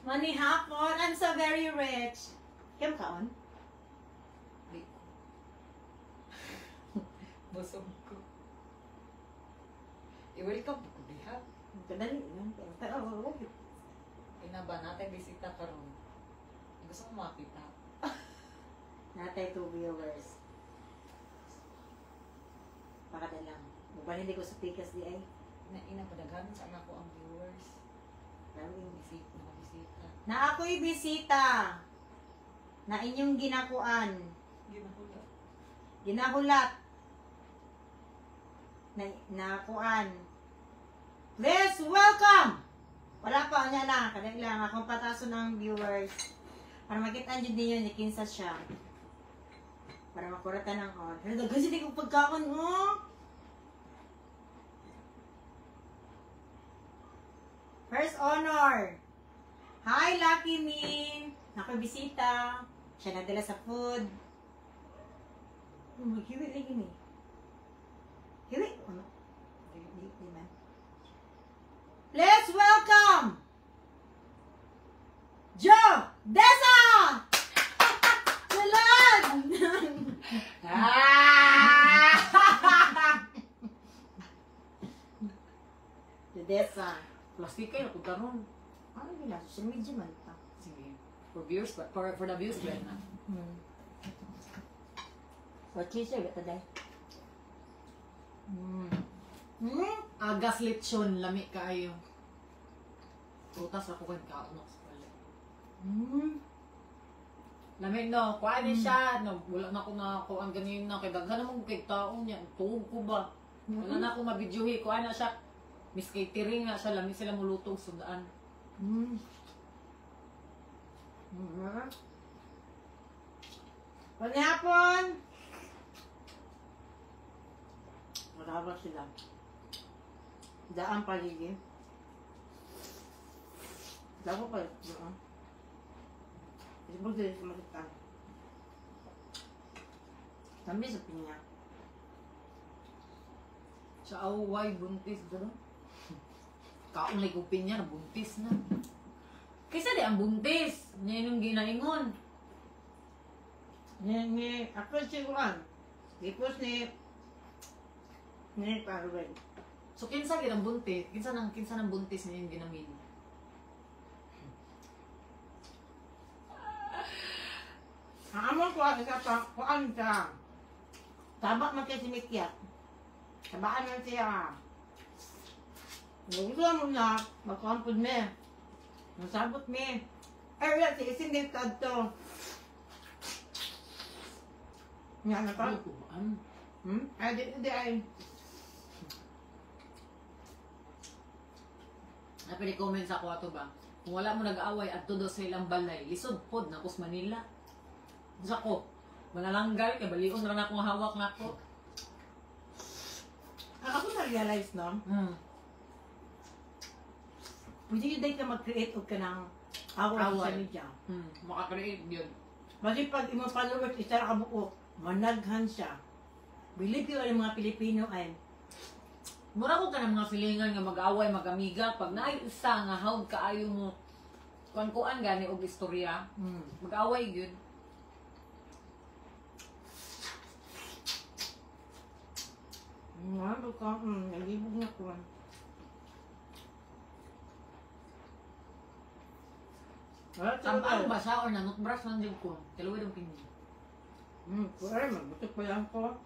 Money hapon. I'm so very rich. Kim kaon? Di ko. Busog ko. I-welcome ko diha. Kadali yan. Pero, Inaba natin bisita karon. Gusto ko makita. natay 2 viewers. Pakadalang. Mubali hindi ko sa pikas di ay. Inapadaghan sa anak ko ang viewers. Maraming Bisita, bisita. na ako'y bisita na inyong ginakuan, Ginahula. ginahulat, na nakuan. Please welcome! Wala pa niya lang, kadang lang akong pataso ng viewers. Para makita nyo din yun, kinsa siya. Para makuratan ng on. Pero kasi di ko pagkaon, oh! First honor. Hi, Lucky Min. Nakabisita. Siya nadala sa food. Maghiwi lagi ni. Hiwi? Ano? Di man. Let's welcome Joe Desa! Salam! Joe Desa. Plastic kayo, kung karon. Ano yun na? Social media man pa. Sige. For viewers, but for the views, ba na? For cheese, ito dahil. Agas lechon, lami kaayo. Putas ako kan kaunok sa pala. Lami no, kuha din siya. No, wala na ako nakakuhaan ganina. Kaya daghan naman kay tao niya. Tuog ko ba? Wala na ako mabidyohi. Kuha na siya. Miss catering nga siya. Lami sila mulutong sundaan. Panihapon! Maraba sila. Daan paligid. Dapo pa. Isipag sila sa makita. Kami sa pinya. Sa away, buntis doon. Kaunay ko pinya na buntis na. Kaysa di ang buntis. Niya yung ginaingon. Ni ako siguran. Tipos ni Parwell. So kinsa gid ang buntis? Kinsa nang buntis niya yung ginamin? Amo ko ang isa ko ang ta. Tabak man kay si Mikyat. Tabaan man siya. Gusto mo na, magkampod me. Masabot me. Ay, wala, si isin din to. Nga na pa? Ay, di ay. Napili comment sa ako ato ba? Kung wala mo nag-away at todo sa ilang balay, lisod pod na kus Manila. Sa ko, manalanggal, kay balion na akong hawak na ako. Ako na-realize, no? Pwede yun dahil ka mag-create o ka ng away sa media. Makakreate yun. Kasi pag imong followers, isa ka buo, managhan siya. Believe you, ang mga Pilipino ay, Mura ko ka ng mga feelingan nga mag-away, mag-amiga. Pag naisa nga, hawag ka ayaw mo, kuan-kuan gani og istorya, mag-away yun. ano ka, nalibog na ko. Sampang ba siya or nanutbrush lang din ko? Kalawid ang pindi. Kuwari, magbutok pa lang ko.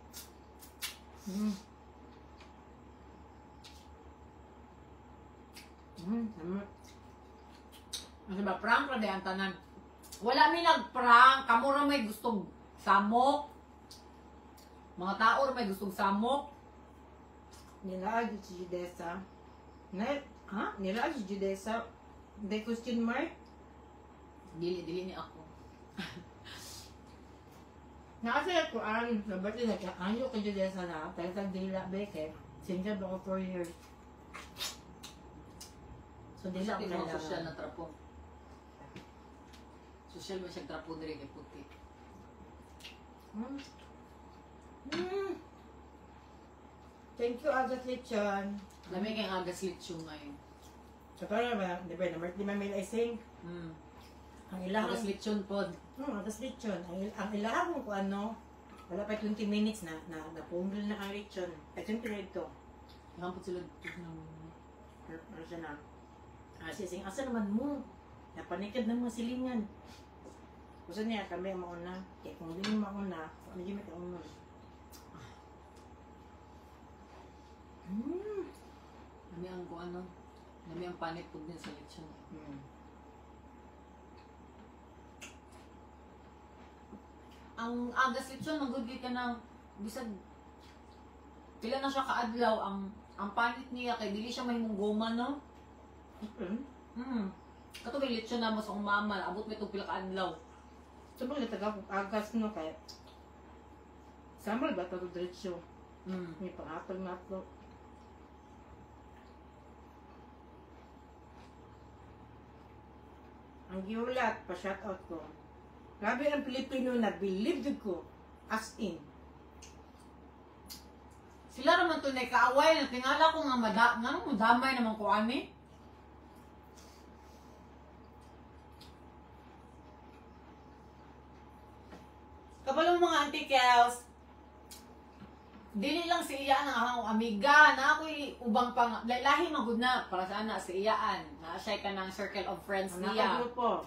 Kasi ba, prank ra ang tanan. Wala mi nag-prank. Kamo ra may gustong samok. Mga tao ra may gustong samok. Nilaagi si Judesa. Nilaagi si Judesa. May question mark? Dili ni ako. Nakasaya ko ang sabat nila kaya ko Judesa na talagang dila beke. Single ba ko 4 years. So dila ko Hindi mo kailangan. social na trapo. Social ba siya trapo diri kay puti? Thank you, Agat Lechon. Lami kay agas litsyo ngayon. Sa karon ba, di ba, number 5 may ising. Mm. Ang ilahang, Tapos lechon pod. tapos lechon. Ang ilahang kung ano, wala pa 20 minutes na napumbil na ang lechon. Ay, 20 na ito. Yan po sila. Ano siya na? Sising, asa naman mo? Napanikad ng mga silingan. Gusto niya, kami ang mauna. Kaya kung hindi mo mauna, medyo may kauna. Dami ang kung ano. Dami ang panit po din sa lechon. Ang agas lechon, ang good ka ng bisag. Pila na siya kaadlaw. Ang panit niya kay dili siya mahimong goma, no? Katong lechon na mo sa akong mama, abot mo itong pila kaadlaw. Ito ba nataga kong agas no kaya? Samal ba ito diretsyo? May pangatag na ito. Ang giulat, pa-shoutout ko. Grabe ang Pilipino na believe ko. As in. Sila naman to na kaaway na tingala ko nga madamay naman ko ani. Kabalo mga antikels, dili lang si Iyaan ang akong amiga, na ako'y ubang pang, lahi magud na, para sa ana si Iyaan, na siya ka ng circle of friends niya. Nakagrupo.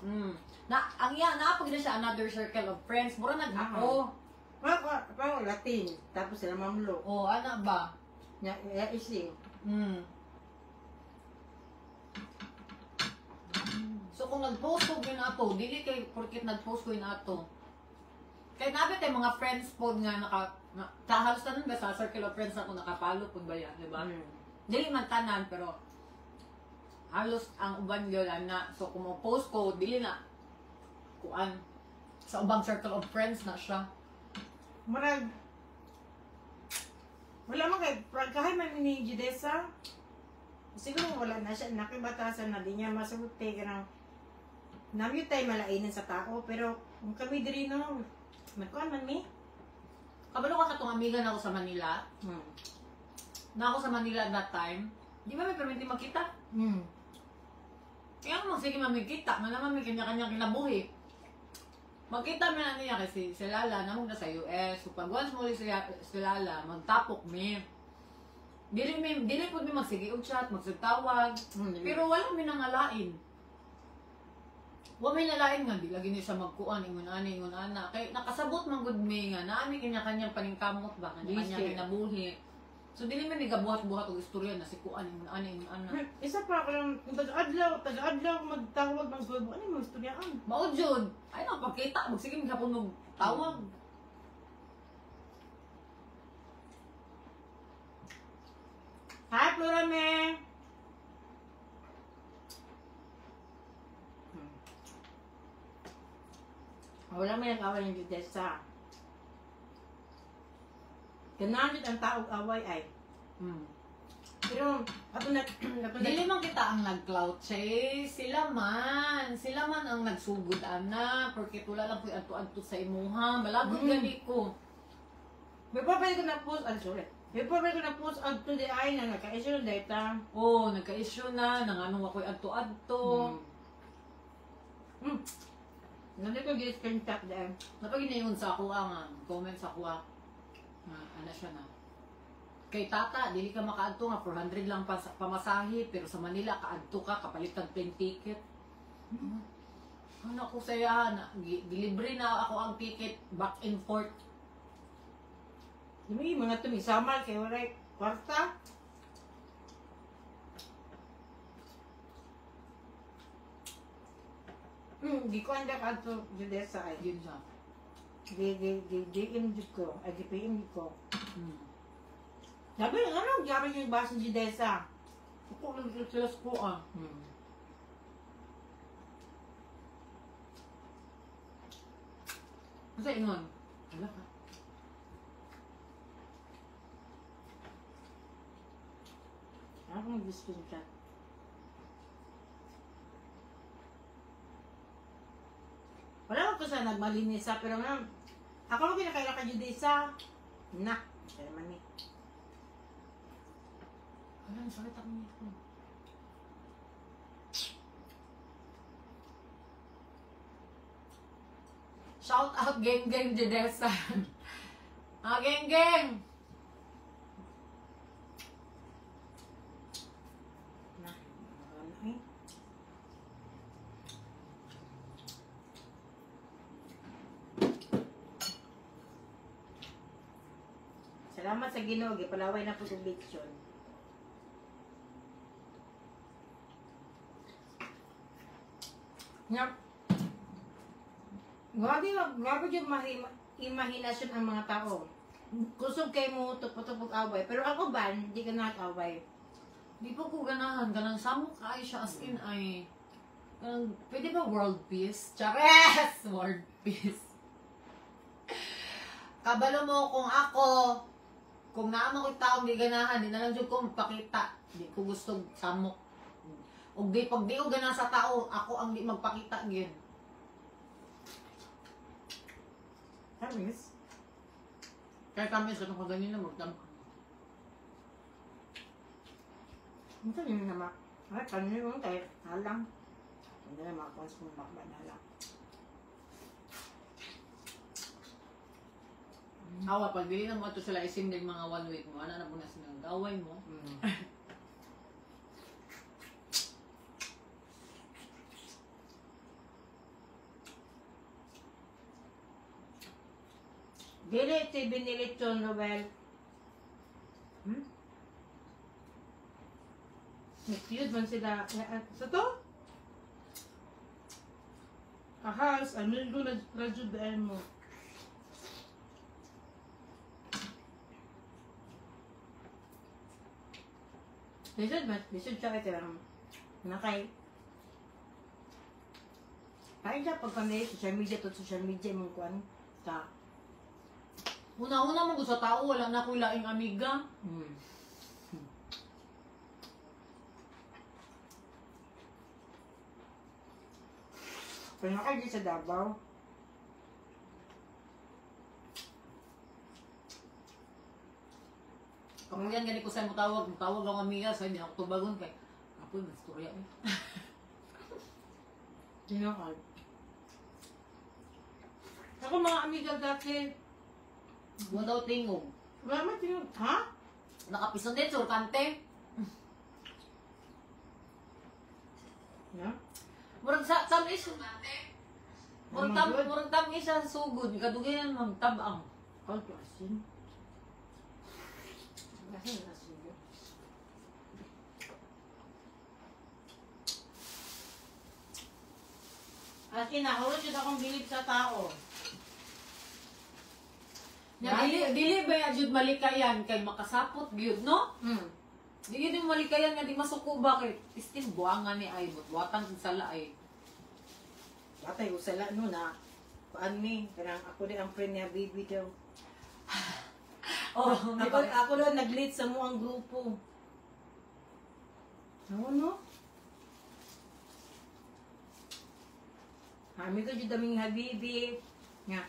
Na, ang iya, naapag na siya another circle of friends, mura nag-ako. Parang Latin. Tapos sila mamlo. O, ana ba? Ya isi. So kung nag-post ko yun ato, dili kay porkit nag-post ko yun ato. Kaya nabi tayo mga friends po nga halos tanan ba sa circle of friends ako nakapalo po ba yan, di ba? Dili man tanan, pero halos ang uban yun na. So kung post ko, dili na kuan sa ubang circle of friends na siya. Marag. Wala man kay kahit man ni Judesa. Siguro wala na siya nakibatasan na di niya masulti kanang namyo tay malainan sa tao pero kung kami diri no magkuan man mi. Kabalo ka katong amiga na ako sa Manila. Na ako sa Manila at that time. Di ba may perminti makita? Kaya mo sige mamikita, man naman may kanya-kanyang kinabuhi. Magkita mo na niya kasi si Lala namang na sa US. So pag once mo si Lala, magtapok mi. Dili po mi magsigiog chat, magsagtawag. Pero wala mi nang alain. Wa may nalain nga, di lagi niya siya magkuan, ingon ana. Kay nakasabot man gud mi nga, naami kanya-kanyang paningkamot ba, kanya-kanyang kinabuhi. So dili man gabuhat-buhat og istorya na si kuan, ingon ana. Isa pa ako lang taga-adlaw magtawag ng gubo. Ano mo istoryaan? Mao jud, ay napakita, magsige mi hapon og tawag. Hi, Plurame! Wala may nag-away ng Judesa. Gananit ang taog away ay. Pero, ato na... Dili man kita ang nag-cloud chase, sila man ang nagsugod ana, porque wala lang po adto-adto sa imuha, malabot gani ko. Before pwede ko na-post, Before pwede ko na-post adto di ay na nagka-issue ng data. Oh, nagka-issue na, nanganong ako'y adto-adto. Nandito ko screenshot dahil. Napaginayon sa ako nga, comment sa ako ano siya na. Kay tata, dili ka makaadto nga 400 lang pamasahe, pero sa Manila kaadto ka kapalit ng plane ticket. Ano ko saya na delivery na ako ang ticket back and forth. Yung mga tumisamal kay wala kwarta. Di ko anda ka ito Judesa ay. Yun siya. DM ko. Ay, PM ko. Sabi, ano? Gyaman yung basa ng Judesa. Ako lang sila ko Masa ingon? Wala ka. Ako mag-screenshot. Wala ko sa nagmalinis sa pero nga ako mo pinakaila ka Judesa. Na, kaya man ni. Wala, sakit ako nito. Shout out Geng Geng Jedesa. Geng Geng! Na, ay. Salamat sa Ginoo, gipalaway na po sa bitson. Nga, grabe yung imahinasyon ang mga tao. Kusog kay mo tupot-tupot away. Pero ako ba, hindi ka nakaway. Di pa ko ganahan. Ganang samok ay siya as in ay... pwede ba world peace? Chares! World peace. Kabalo mo kung ako, kung naamang ko taong di ganahan, di na lang dyan ko magpakita. Di ko gusto samok. O di, pag di ko ganahan sa tao, ako ang di magpakita yun. Tamis. Kaya kami sa itong kaganin na magdamag. Ito yun naman. Ay, kanina yung tayo. Halang. Hindi na makakuha sa mga halang. Awa, pag dili na mo ito sila isim ng mga 1 week mo, ano na po na silang gaway mo. Dili, ito binilit yun, Noel. Cute man sila. Sa to? Ahas, anil doon na radyo daan mo. Lisod siya kaya nakay. Kaya siya pag kami social media mong kuhan ka. Una-una mo sa tao, wala na ko laing amiga. Pero nakay di sa Davao. Kung yan gani ko sa mutawag ang amiga, sa hindi ako tubagon kay apoy mas storya eh. Tinakal. Ako mga amiga dati, Wala daw tingog. wala man tinag, ha? Nakapison din, surkante. Yeah? Murag sa tamis. Murag tamis sa sugod. Kadugayan magtabang. All to asin. Asin na sugo. Asin na, hulot yun akong bilib sa tao. Dili ba ya jud malikayan kay makasapot gyud no? Di yun yung malikayan nga di masuko bakit? Istin buangan ni ay buwatan sa laay. Batay usala no na. Paan ni, kanang ako din ang friend niya baby daw. Oh, Ako doon nag-lead sa mo ang grupo. Ano no? Kami ko dyan daming habibi. Nga.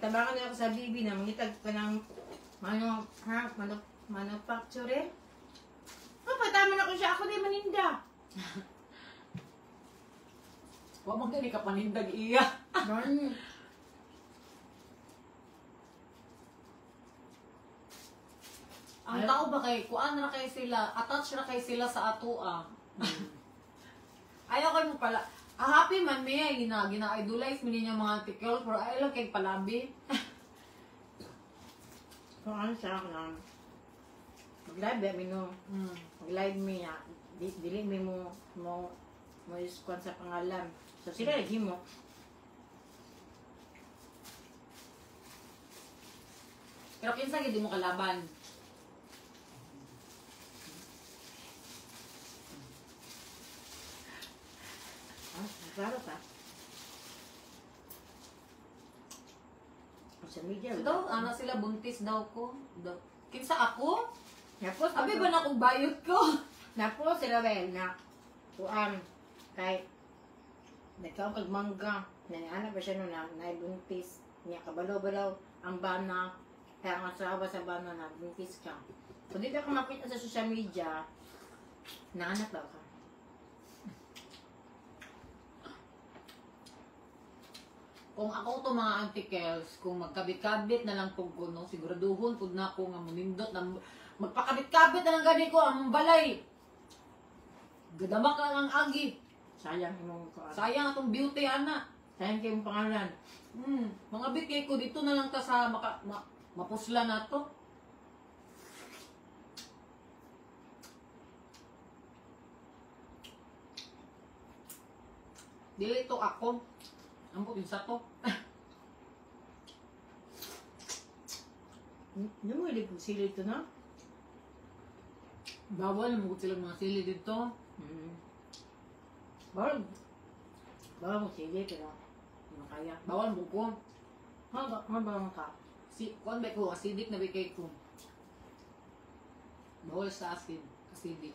Tabangan na ako sa habibi na mangitag ka ng manufacturer. Patama na ko siya. Ako din maninda. wa man gani ka panindag iya. Gani. Ang tao ba kay kuan na kay sila, attach na kay sila sa atoa. Ayaw kay mo pala. Happy man may gina-idolize mo niya mga tikol pero ayaw lang kay palabi. Kung ano siya ako lang. Mag-live ya, mino. Mag-live mi ya. Dili mi mo iskwan sa pangalan. So sila lagi mo. Pero kinsa gid mo kalaban. Klaro ka. Social media. So daw, ana sila buntis daw ko. Kinsa ako? Napos Abi ba na akong bayot ko? Napos sila rin na kuan kay nagkaon kag mangga. Naniana ba siya no na naibuntis. Niya kabalo-balaw ang bana. Kaya ang asawa sa bana na buntis ka. So dito ka makita sa social media, naanak daw ka. Kung ako to mga antikels, kung magkabit-kabit na lang pug ko, no, siguraduhon pud na ako nga munindot na magpakabit-kabit na lang gani ko ang balay. Gadamak lang ang agi. Sayang imong ko. Sayang atong beauty ana. Sayang kayong pangalan. Mga bitay ko dito na lang ta sa mapusla na to. Dili ito ako. Ang putin sa to. Hindi mo ilig sili ito, no? Bawal mo silang mga sili dito. Bawal. Bawal mo sili, pero hindi mo kaya. Bawal mo ko. Mabawang ka. Kuan ba ko, acidic na bigay ko. Bawal sa acidic.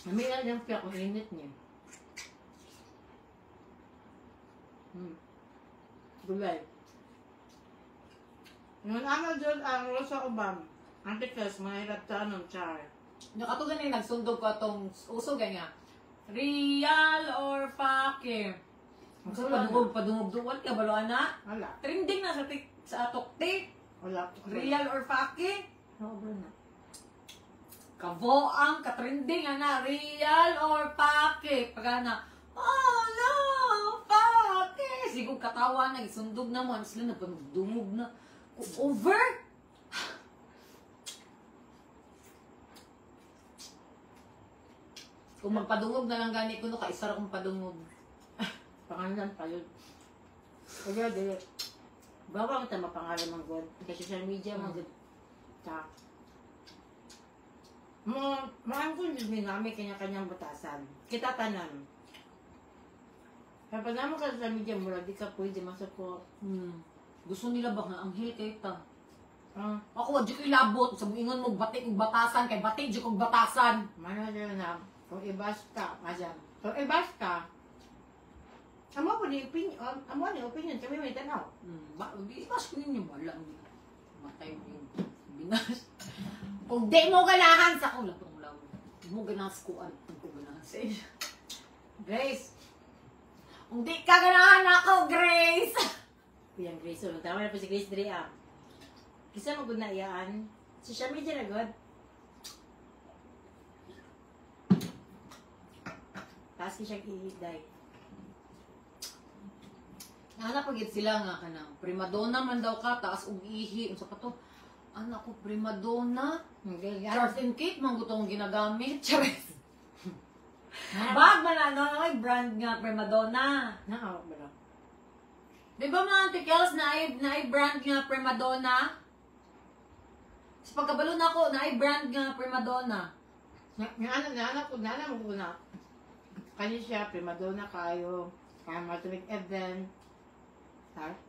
Namila yung piyak kung init niya. Gulay. Yung ano dyan, ang Rosa Obam. Antikas, mahirap sa anong char. Ato ganing nagsundog ko atong uso ganyan. Real or fake? Gusto padungog duwan ka balo ana? Wala. Trending na sa atokti. Wala. Real or fake? Oo, bro na. Kavo ang ka-trending ana, real or fake? Pagana, oh no, fake! Sigog katawa na, isundog naman, sila nagpanugdungog na. Over? Kung magpadungog na lang gani ko no, kaisar akong padungog. Pangalan pa yun. Kaya dili. Bawang kita mapangalan ng God. Kasi social media mo good. Ta. Mga kung din namin kanya-kanyang batasan. Kita tanan. Kapag naman ka sa media mo, di ka pwede masako. Gusto nila ba nga anghel kay ta? Ah, Ako wadyo ko ilabot sa ingon mo batik og batasan kay batik jud kog batasan. mano na kung ibas ka, asan. Kung ibas ka, amo po ni opinion, amo ni opinion, kami may tanaw. Ba di ba ko ninyo wala matay mo yung binas. Kung di mo ganahan sa ko lang tong law. Mo ganahan sa kuan, ko ganahan sa iyo. Grace! Kung di ka ganahan ako, Grace. Kuyang Grace, so tama na po si Grace Dre ah. Kisa mo gud na iyaan. Social media na god. Taas ki siya i-die. Ana pagit sila nga kanang primadonna man daw ka taas og ihi unsa pa to? Anak ko primadonna. Charles and Kate man gutong ginagamit. Charles. Bag man ano ay brand nga primadonna. Naaw ba na? Di ba mga antikels na ay brand nga primadonna? Sa pagkabalo na ako, na ay brand nga primadonna. Nga anak mo na. Kanya siya, primadonna kayo. Kaya matulig event.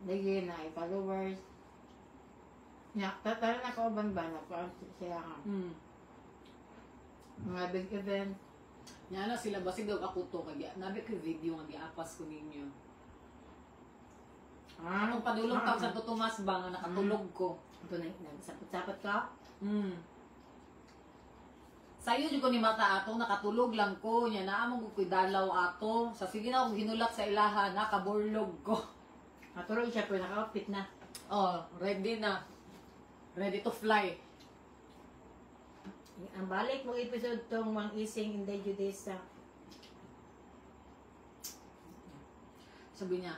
Lagi na ay followers. Nga, tara na kauban ba na parang siya ka. Mga big event. Nga na sila basig daw ako to kaya nabi ko video nga giapas ko ninyo. Anong padulong tao sa Tomas ba nga nakatulog ko? Ito na, nagsapot-sapot ka? Sayo jud ko ni mata ato nakatulog lang ko nya naa mo ko dalaw ato sa sige na ako hinulak sa ilaha nakaburlog ko. Matulog siya pero naka-outfit na. Oh, ready na. Ready to fly. Ang balik mo episode tong Mang Ising Inday Judesa. Sabi niya,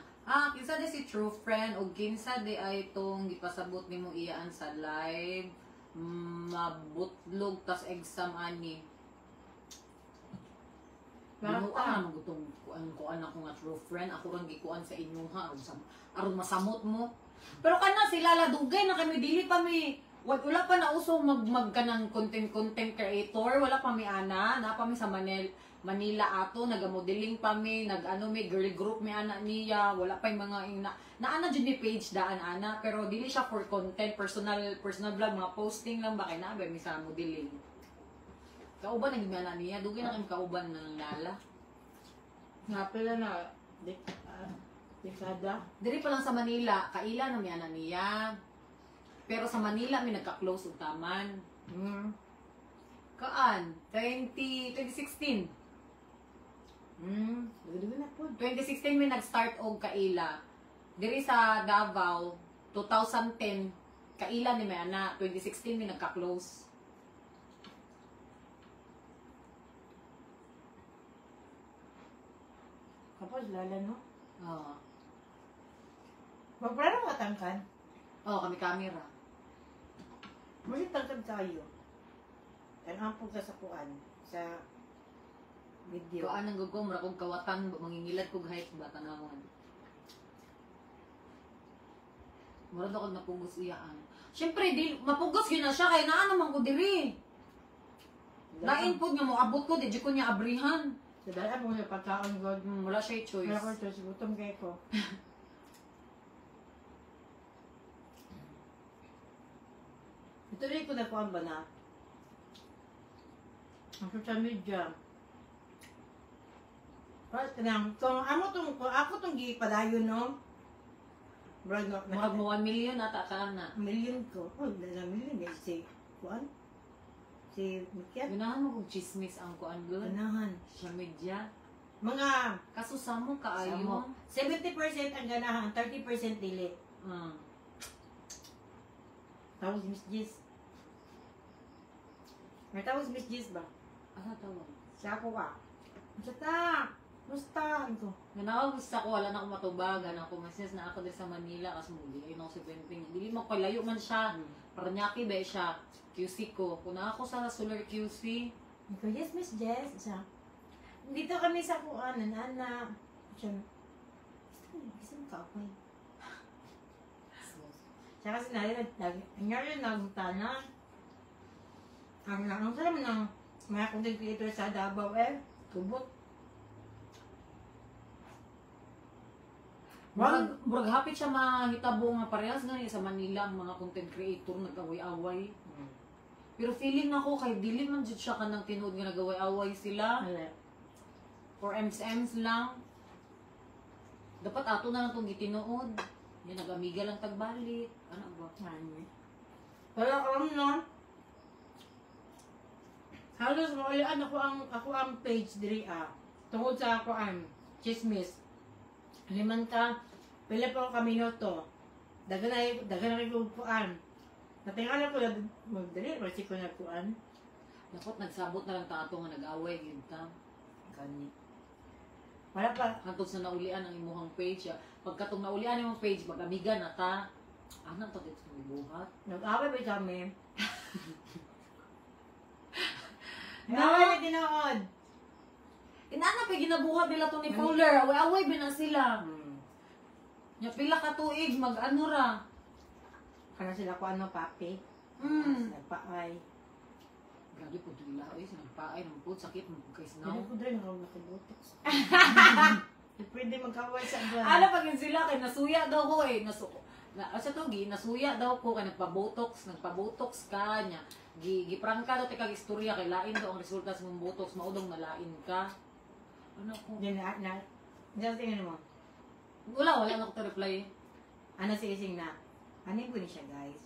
kinsa di si true friend o kinsa di ay itong gipasabot nimo iyaan sa live mabutlog tas exam ani. Binuan mo gutong kuan ako nga true friend ako rang gikuan sa inyo ha aron masamot mo. Pero kana sila la dugay na kami dili pa mi wala pa na uso mag kanang content creator wala pa mi ana na pa mi sa Manila ato nagamodeling pa mi nagano mi girl group mi ana niya wala pa yung mga naana jud ni page daan ana pero dili siya for content personal vlog mga posting lang ba kay na mi sa modeling kauban naging ana niya dugay na kami kauban ng lala Nga pala na dekada. diri pa lang sa Manila kaila na mi ana niya pero sa Manila mi nagka-close ug taman kaan 2016 Dugo na. po. 2016 may nag-start og kaila. Diri sa Davao, 2010 kaila ni may ana, 2016 may nagka-close. Kapag lala, no? Oo. Magplano ka tangkad? Oh, kami camera. Muli tangkad kayo. Tanang ka sa kuan. Sa video. Kuan ang gugom ra kog kawatan, mangingilad kog height ba tanawon. Murad ako napugos iyaan. Siyempre, di, mapugos yun na siya, kaya naa naman ko diri. Na-input nga mo, abot ko, di ko niya abrihan. Sa dalaan mo sa pagkaon, God. Wala siya choice. Wala ko choice. Gutom kayo ko. Ito rin ko na kuan ba na? Ang social media. Right, kanang, ako tong gipadayon, no? Brad, no? Murag mo 1 million ata ka na. Million ko. Oh, na million. Eh, si, kuan? Si Mikyat. Ganahan mo kog chismis ang kuan good. Ganahan. Sa media. Mga, Kaso samo kaayo. Samo. 70% ang ganahan, 30% dili. Tawag si Miss Jis. May tawag si Miss Jis ba? Asa tawag? Siya ako ka. Siya ta! Musta? Ito. Ganawa gusto ko, wala na akong matubagan. Ako message na ako din sa Manila kasi muli ayun ako si Penping. Dili mo layo man siya. Paranaque ba siya? QC ko. Kung ako sa Solar QC, Ito, yes, Miss Jess. Siya. Dito kami sa kuan, nana. Siya. Gusto mo kaapay. Siya kasi nangyari nagtana. Ang salam ng mga content creator sa Davao tubot. murag hapit siya mahitabo nga parehas nga sa Manila ang mga content creator nag-away-away. Pero feeling nako kay dili man jud siya kanang tinuod nga nag-away-away sila. For MSMs lang. Dapat ato na lang itong gitinuod. Yan, nag-amiga lang tagbalik. Ano ba? Pero no? Halos maulian ako ang page diri tungod sa ako ang chismis. Liman ka, pila pa kami to. Dagan na rin kuan. Natingala ko na magdali, kasi ko na kuan. Dapat nagsabot na lang ta ato nga nag-away yun ta. Gani. Wala pa. Hantod sa naulian ang imuhang page. Pagkatong naulian ang imong page, mag-amiga na ta. Anong to dito sa buhat? Nag-away ba kami? No. Nag-away ba tinood? Inana pa ginabuhat nila to ni Fowler. Away-away ba na sila? Nya pila ka tuig, mag-ano ra. Kana sila ko papi. Nagpaay. Grabe po dila ay sinagpaay ng pud sakit mo kay Hindi sinaw. ko rin ako nakibutox. Pwede magkaway sa buwan. Ano pag yun sila kay nasuya daw ko eh. Sa tugi, nasuya daw ko kay nagpa-botox ka nya. Giprang ka daw kag istorya kay lain daw ang resulta sa mong botox maudong nalain ka. Ano ko? Diyan diyan tingnan mo. Wala na ko reply. Ano si Ising na? Ano po ni siya, guys?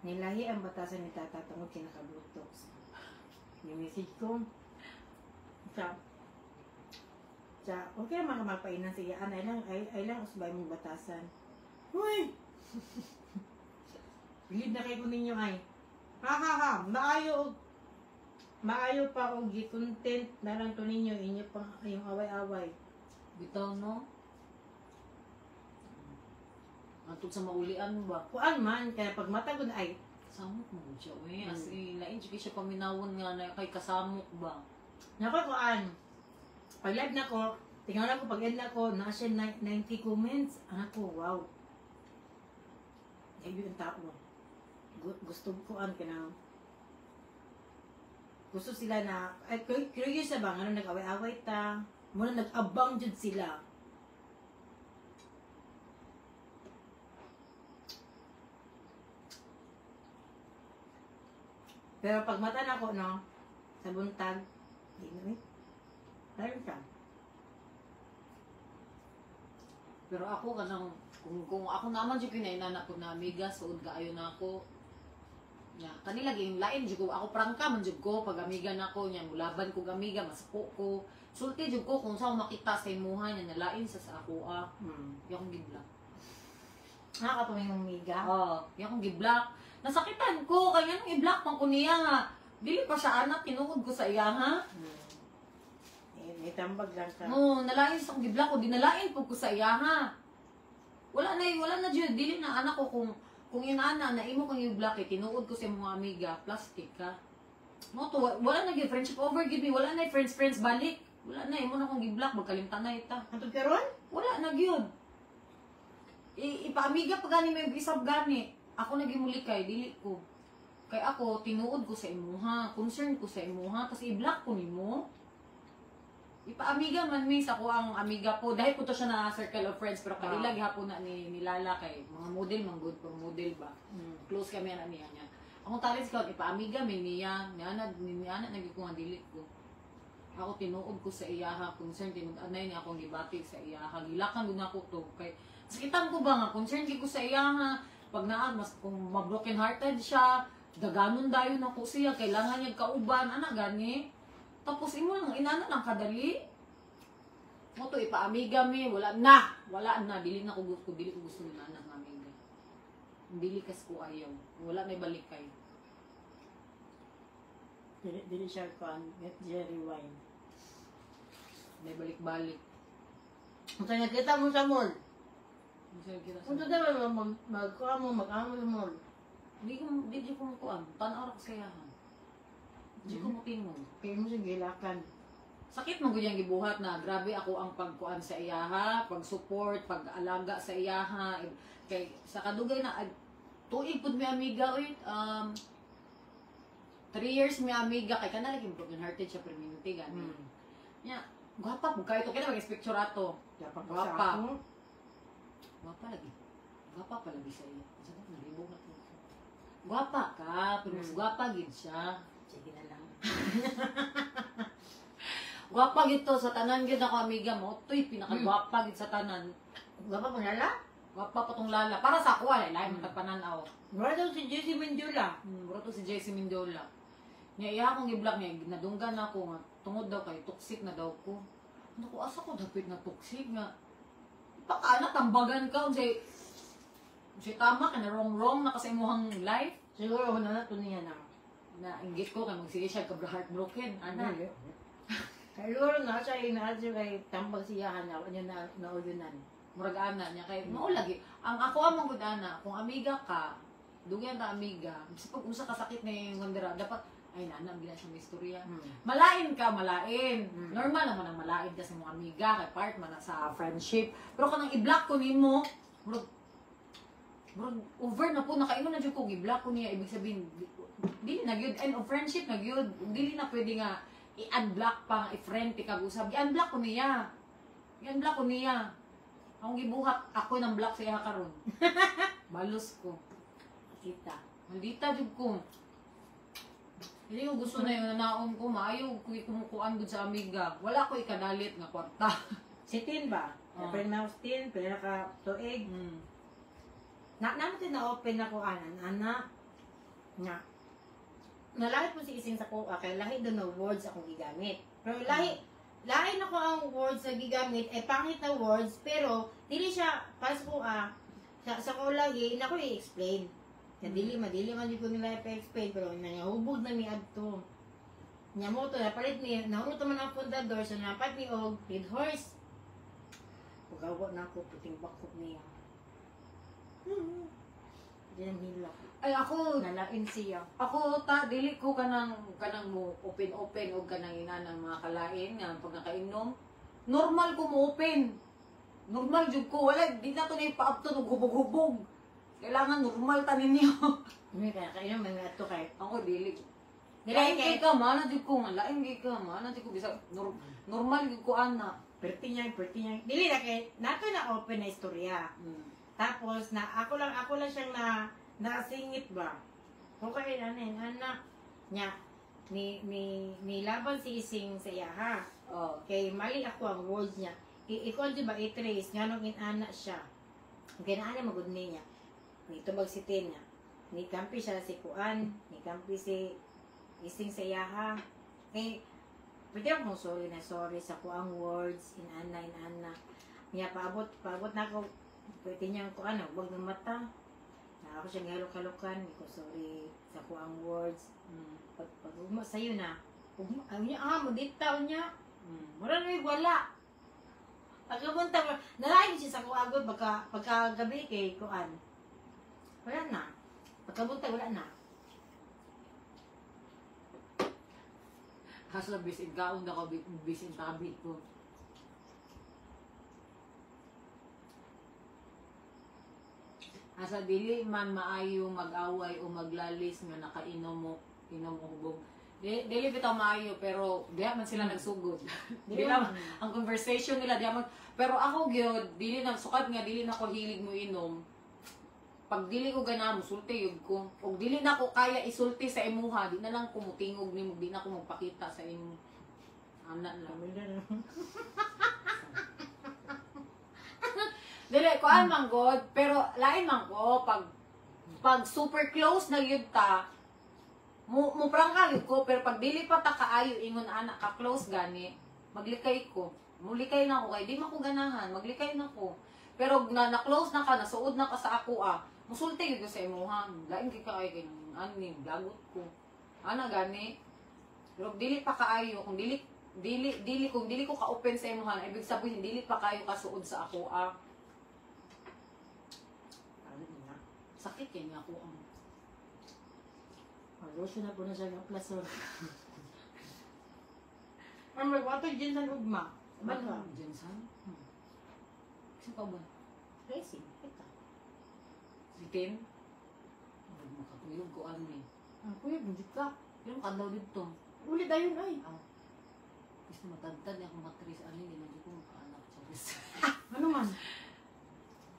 Nilahi ang batasan ni Tata tungkol kinakabutox. Yung message ko, okay naman ka magpainan siya. Ay lang usbay mong batasan. Uy! Bilid na kayo ninyo ay. Maayo pa og gi-content na lang to ninyo inyo pang yung away-away. Bitaw no? Antod sa maulian ba? Kuan man kaya pag matagod ay Samok mo siya, we. As in, lain siya siya paminawon nga na kay kasamok ba? nako kuan. Pag live na ko, tingnan ko pag end na ko, na siya 90 comments. Ako, wow. Ay yung tao. Gusto ko an kana. Gusto sila na ay curious na ba ano nag-away-away ta. Muna nag-abang jud sila. Pero pag mata na ko, no, sa buntag, di na eh. Meron siya. Pero ako kanang kung ako naman jud kinainan ako na amiga suod kaayo na ako. Ya, kanila ging lain jud ko ako prangka man jud ko pag amiga nako nya mulaban ko amiga maspo ko. Sulti jud ko kung saan makita sa imuha nya nalain sa ako yung giblock. Nakakapamay mong miga. Yung giblock. Nasakitan ko kaya nang i-block man ko niya nga. Dili pa siya anak tinuod ko sa iya ha. May tambag lang ka. Nalain sa giblock ko dinalain po ko sa iya ha. Wala na jud dili na anak ko kung inana na imo kang i-block tinuod ko sa mga amiga plastic ka. Mo to wala na gyud friendship over gyud wala na friends balik. Wala na imo na kong gi-block magkalimtan na ita. Antod karon? Wala na gyud. Ipaamiga pa gani may isab gani. Ako nagimulikay dili ko. Kay ako tinuod ko sa imuha, concern ko sa imuha, tas i-block ko nimo. Ipaamiga man mi sa ko ang amiga po dahil ko to siya na circle of friends pero kanila gihapon na ni Lala kay mga model man good pang model ba. Close kami na niya. Akong talis ko ipaamiga mi niya, niana nagi ko nga dili ko. Ako tinuod ko sa iyaha, concern tinud anay niya akong gibati sa iyaha. Gilakan gud ako to kay sakitan ko ba nga concern gid ko sa iyaha. Pag naa mas kung ma-broken hearted siya, daganon dayon ako siya kailangan niya kauban ana gani. Tapos imo lang inana lang kadali. Mo to ipaamiga mi, wala na, dili na ko gusto ni anak ng amiga. Dili kas ko ayaw, wala na balik kay. Dili siya kan, get Jerry wine. May balik-balik. Kung saan nakita mo sa mall, kung Hindi saan mo mag-amo sa mall. ko kuan, tan-aw ra ko sayahan. Di ko mo tingog. Kaya mo siya gilakan. Sakit man gud yang gibuhat na grabe ako ang pagkuan sa iyaha, pag-support, pag-alaga sa iyaha. Kay sa kadugay na tuig pud mi amiga oy 3 years mi amiga kay kana lagi broken hearted siya permanente gani. Nya, gwapa pud kay to kaya mag-picture ato. Gwapa. Gwapa lagi. Gwapa pa lagi sa iya. Sabi na libog na to. Gwapa ka, pero mas gwapa gid siya. Sige na lang. Gwapa gid to sa tanan gid ako amiga mo. Toy pinakagwapa gid sa tanan. Gapa mo nala? Gwapa pa tong Lala. Para sa ako ay lain man tagpananaw. Wala daw si Jessie Mendiola. Bro to si JC Mendola. Nya iya akong gi-block niya nadunggan ako nga tungod daw kay toxic na daw ko. Ano ko asa ko dapit na toxic nga. Pakana tambagan ka unsay tama ka na wrong na kasi imuhang life. Siguro ko na to niya na. Na-inggit ko kay magsige siya kabra heartbroken. Ana. Kaya siguro na siya inaadyo kay tambag siyahan na niya na uyunan. Murag ana niya kay mao lagi. Ang ako among gud ana, kung amiga ka, dugay ta amiga. Sa pag usa ka sakit ni Wandera, dapat ay nana gila sa istorya. Malain ka, malain. Normal naman ang malain ka sa mga amiga kay part man na sa friendship. Pero kanang i-block ko nimo, murag over na po nakaingon na jud ko gi-block ko niya ibig sabihin dili na gyud end of friendship na gyud dili na pwede nga i-unblock pa nga i-friend ti kag usab i-unblock ko niya akong gibuhat ako nang block sa iya karon balos ko kita maldita jud ko hindi ko gusto na yung nanaon ko maayo ko kumukuan gud sa amiga wala ko ikadalit nga kwarta Si Tin ba? Friend na si Tin, pinaka tuig. Natin na open ako anak nga nalahi po si ising sa ko kay lahi doon na words akong gigamit pero lahi na ko ang words na gigamit ay pangit na words pero dili siya pas ko sa ko lagi na ko i-explain na dili man di ko nila i-explain pero nangahubog na mi adto nya mo to napalit ni naunot man ang fundador so napat ni og red horse ugawa na ko puting bakop niya. Diyan hilak. ay ako Nalain siya. Ako dili ko kanang mo open o kanang ina ng mga kalain nga pag nakainom. Normal ko mo open. Normal jud ko wala di na to na ipaabto og hubog-hubog. Kailangan normal ta ninyo. May kaya man ato kay. Ako dili. Dili Kay ka man jud ko nga lain gay ka man jud ko bisa normal jud ko ana. Perti niya. Dili na kay nato na open na istorya. Tapos na ako lang siyang nasingit ba. Okay anak nya ni laban si ising sa iya ha. Kay mali ako ang words niya. Ikaw di ba i-trace nga nung inana siya. Ginaana magud niya. Nito magsitin niya. ni kampi siya si Kuan, ni kampi si ising sa iyaha. Kay pwede akong sorry sa kuang words, inana. Niya paabot na ako, pwede niya ko ano, wag ng mata. Na ako siya gihalok-halokan, ko sorry sa kuang words. Pag ugma sa'yo na, ang niya, mo ditaw niya. Mura na wala. Pagkapunta mo, nalain siya sa kuagod, pagkagabi kay Kuan. Wala na. Pagkapunta, wala na. Hasla bisin kaon na ko bisin tabi ko. Asa dili man maayo mag-away o maglalis nga inom og hubog. Dili bitaw maayo pero diha man sila nagsugod. Dili man ang conversation nila diha man, pero ako gyud dili na sukat nga dili na ko hilig mo inom. Pag dili ko ganamo sulti yun ko. Og dili na ko kaya isulti sa imuha, di na lang ko mutingog nimo, di na ko magpakita sa imo. Ana lang. Dili ko man god, pero lain man ko pag super close na yun ta, mo prangka yun ko, pero pag dili pa ta kaayo ingon anak ka close gani, maglikay ko. Mulikay na ko kay di man ko ganahan, maglikay na ko. Pero na-close na ka, nasuod na ka sa ako musulti yun sa imuhan. Lain kay kay ani lagot ko. Ana gani. Pero dili pa kaayo kung dili ko ka-open sa imuhan, ibig sabihin dili pa kayo kasuod sa ako sakit kay nga ako Lotion na po na siya ng plason. Ang magwato dyan sa lugma. Ano? Jensan? Kasi pa ba? Racing. Ito. Sitin? Makatuyog ko ani. Kuya, hindi ka. Yung kandaw dito. Ulit ayun ay. Gusto matagtad niya akong matris ani, hindi na ko makaanak sa Ano man?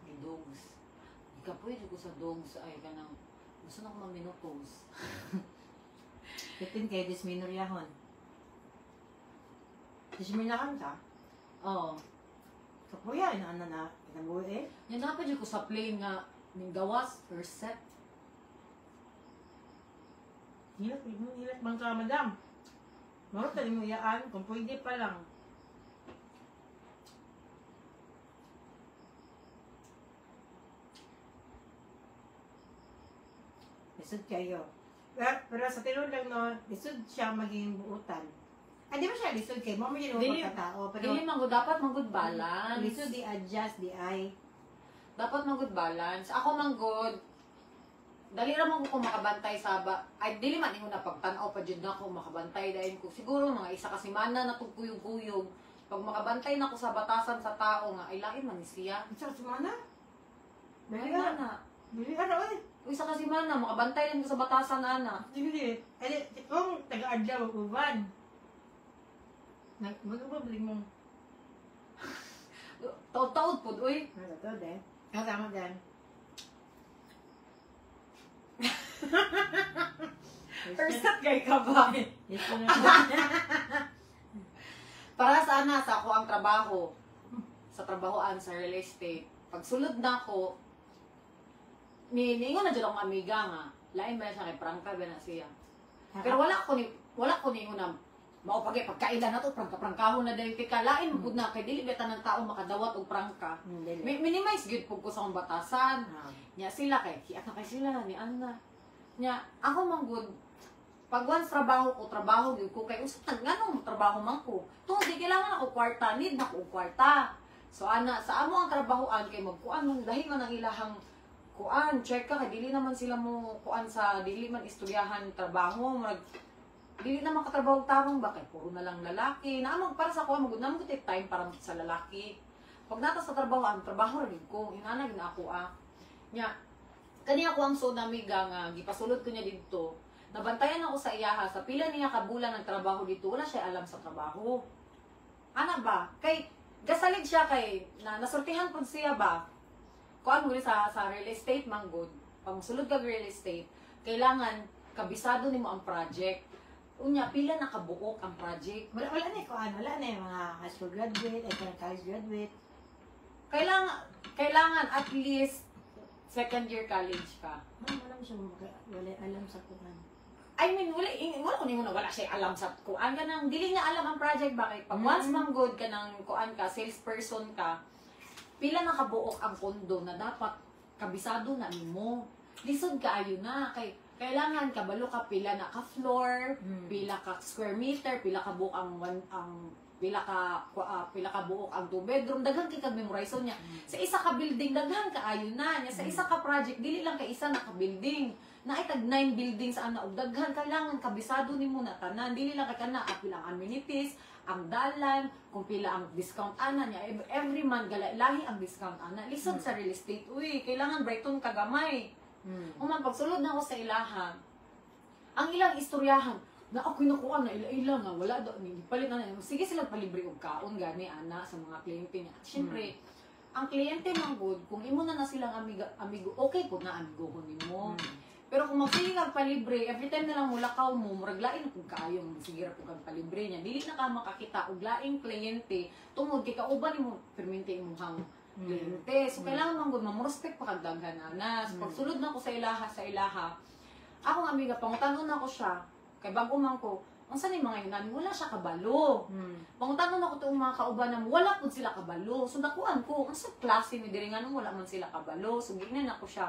May dogs. Ikapoy ko sa dogs ay kanang gusto na ko maminopause. 15 kayo disminoryahon. Disminoryahon ka? Oo. Kapuya, ano na, kinabuhi eh. Yan dapat ko sa plane nga ning gawas or set. Hilat bang ka, madam? Marot tali mo iyaan, kung pwede pa lang. Lisod kayo. Pero sa tilon lang no, lisod siya maging buutan. Di ba siya lisod kayo? Mama yun Dili- ang tao. Pero Dili man gud dapat man gud balance. lisod di adjust di ay. Dapat man gud balance. Ako man gud dali ra man ko makabantay sa ay dili man ingon na pagtan-aw pa jud nako makabantay dayon ko. Siguro mga isa ka semana na tug kuyog-kuyog. Pag makabantay na ko sa batasan sa tao nga ay lain man ni siya. Isa sa mana? Dali Dali na. Dili ano eh. Isa ka semana makabantay din ko sa batasan ana. Dili. Kung taga-adlaw uban. Magpapabling mo. Taod-taod pud uy. Ano to, de? Tama din. Persat kay ka ba? Yes, ko na. Para sana sa ako ang trabaho. Sa trabahoan sa real estate. Pag sulod na ako, niingon na dyan akong amiga nga. Lain ba siya kay prangka ba na siya. Pero wala ko ni na maupagay pagkailan na to prangka-prangkahon na dahil ka lain mo na kay dili beta ng tao makadawat og prangka. Minimize gyud pug ko sa akong batasan. Nya sila kay kiat na kay sila ni Anna. Nya ako man gud pag once trabaho gyud ko kay usa tag nganong trabaho man ko. Tungod di kailangan ako kwarta, need na ko kwarta. So ana sa amo ang trabahoan kay magkuan man dahil man ang ilahang kuan check ka kay dili naman sila mo kuan sa dili man istoryahan trabaho dili na makatrabaho tarong ba kay puro na lang lalaki na para sa kuan magud namo take time para sa lalaki pag nata sa trabaho ang trabaho rin ko inana gid ako nya kani ako ang so namiga nga gipasulod ko niya didto nabantayan ako sa iyaha sa pila niya ka bulan ng trabaho dito wala siya alam sa trabaho ana ba kay gasalig siya kay nasultihan pud siya ba kuan mo sa real estate man good pag sulod ka real estate kailangan kabisado nimo ang project unya pila na kabuok ang project Wala na kuan, wala na yung mga high school graduate, ay college graduate. kailangan at least second year college ka. Wala mo siya wala alam sa kuhan. I mean, wala ko nimo na wala siya alam sa kuan ka nang dili niya alam ang project ba kay pag once man good ka nang kuan ka, salesperson ka, pila na kabuok ang pondo na dapat kabisado na nimo. Lisod ka ayo na kay kailangan kabalo ka pila na ka floor, pila ka square meter, pila ka buok pila ka buok ang 2 bedroom, daghan kay kag memorize niya. Sa isa ka building daghan ka ayo na niya. Sa isa ka project dili lang kay isa na ka building. Naitag 9 buildings ana og daghan kailangan kabisado nimo na tanan. Dili lang kay kana pila ang amenities, ang dalan, kung pila ang discount ana niya. Every month lahi ang discount ana. Lisod sa real estate. Uy, kailangan Brighton kagamay. Human pagsulod na ako sa ilahan. Ang ilang istoryahan na ako kinukuha na ila nga wala do ni palit na sige sila palibre og kaon gani ana sa mga kliyente niya. Syempre, ang kliyente man good kung imo na silang amigo okay pud na amigohon nimo. Pero kung magpili kang palibre, every time na lang mulakaw mo, muraglain kung kaayo mo, sige ra kung palibre niya. Dili na ka makakita og laing kliyente, tungod kay kauban nimo permente imong kliyente. So kailangan man gud ma-respect pa kag daghan ana. So pagsulod na ko sa ilaha, akong amiga pangutanon na ko siya, kay bago man ko, unsa ni mga yunan, wala siya kabalo. Pangutanon ako tong mga kauban na wala pud sila kabalo. So nakuan ko, unsa klase ni diri nga wala man sila kabalo. So gignan ako siya.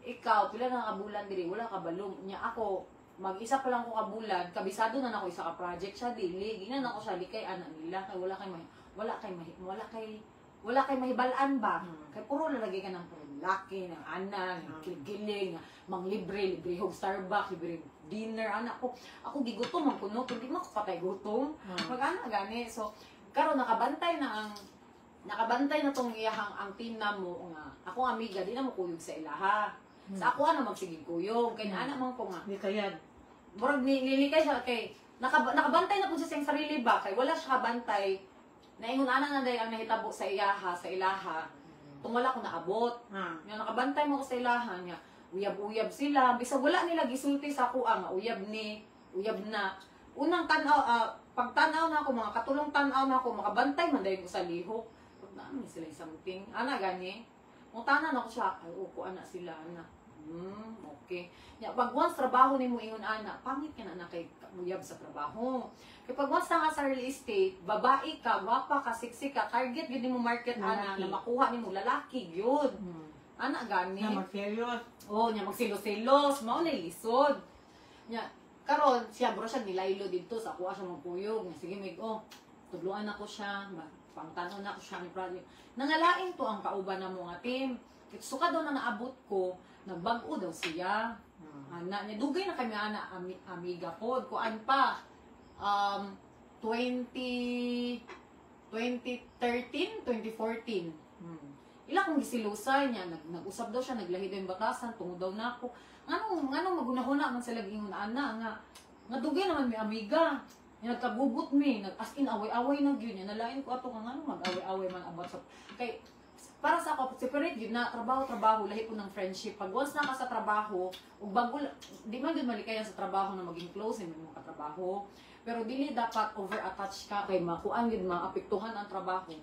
Ikaw, pila na kabulan diri, wala kabalo. Nya ako, mag-isa pa lang ko kabulan, kabisado na nako isa ka project siya dili. Gingnan ako siya likay ana nila kay wala kay mahibalaan ba? Kay puro lalagay ka ng laki, ng ana, ng kilig-giling, mang libre hog Starbucks, libre dinner, ana ko. Ako gigutom man kuno, kundi mo ko patay gutom. Mag-ana gani. So, karon nakabantay na tong iyahang ang team na mo nga. Ako amiga, di na mo kuyog sa ilaha. Sa ako ana magsigig kuyog, kay ana man ko nga. Di kayad. Murag nilikay siya kay nakabantay na pud siya sa sarili ba kay wala siya kabantay. Naingon ana na day ang nahitabo sa ilaha. Tung wala ko naabot. Nga nakabantay mo ko sa ilaha niya. Uyab-uyab sila. Bisag wala nila gisulti sa ako nga uyab na. Unang tanaw, pagtanaw na ako, mga katulong tanaw na ako, makabantay man dayon ko sa lihok. Pag namin sila something. Ana gani. Mutanan ako siya. Ay, uko ana sila ana. Okay. Ya, pag once trabaho nimo ingon ana, pangit ka na kay uyab sa trabaho. Kay pag once na ka sa real estate, babae ka, gwapa ka, sexy ka, target gyud nimo market ana na makuha nimo lalaki gyud. Ana gani. Na mag-serious. Oh, nya magsilos-silos, mao na lisod. Nya karon siya bro siya nilaylo dito sa kuha siya magpuyog. Sige mig tudloan ako siya, pangtanon na ako siya ni project. Nangalain to ang kauban na mo nga team. Suka daw na naabot ko, nagbag-o daw siya. Ana, niya dugay na kami ana amiga pod kuan pa. 2013, 2014. Ila kong gisilusay niya, nag-usab daw siya, naglahi daw yung batasan, tungod daw na ako. Anong magunahuna man sila gingon ana nga dugay naman may amiga. Nga nagkagubot mi, as in away-away na gyud niya. Nalain ko ato kang mag-away-away man about sa kay para sa ako, separate yun na, trabaho, lahi ko ng friendship. Pag once na ka sa trabaho, ug bago, di man yun malikayan sa trabaho na maging close, may mga katrabaho. Pero dili dapat over-attach ka, kay makuan yun, maapektuhan ang trabaho.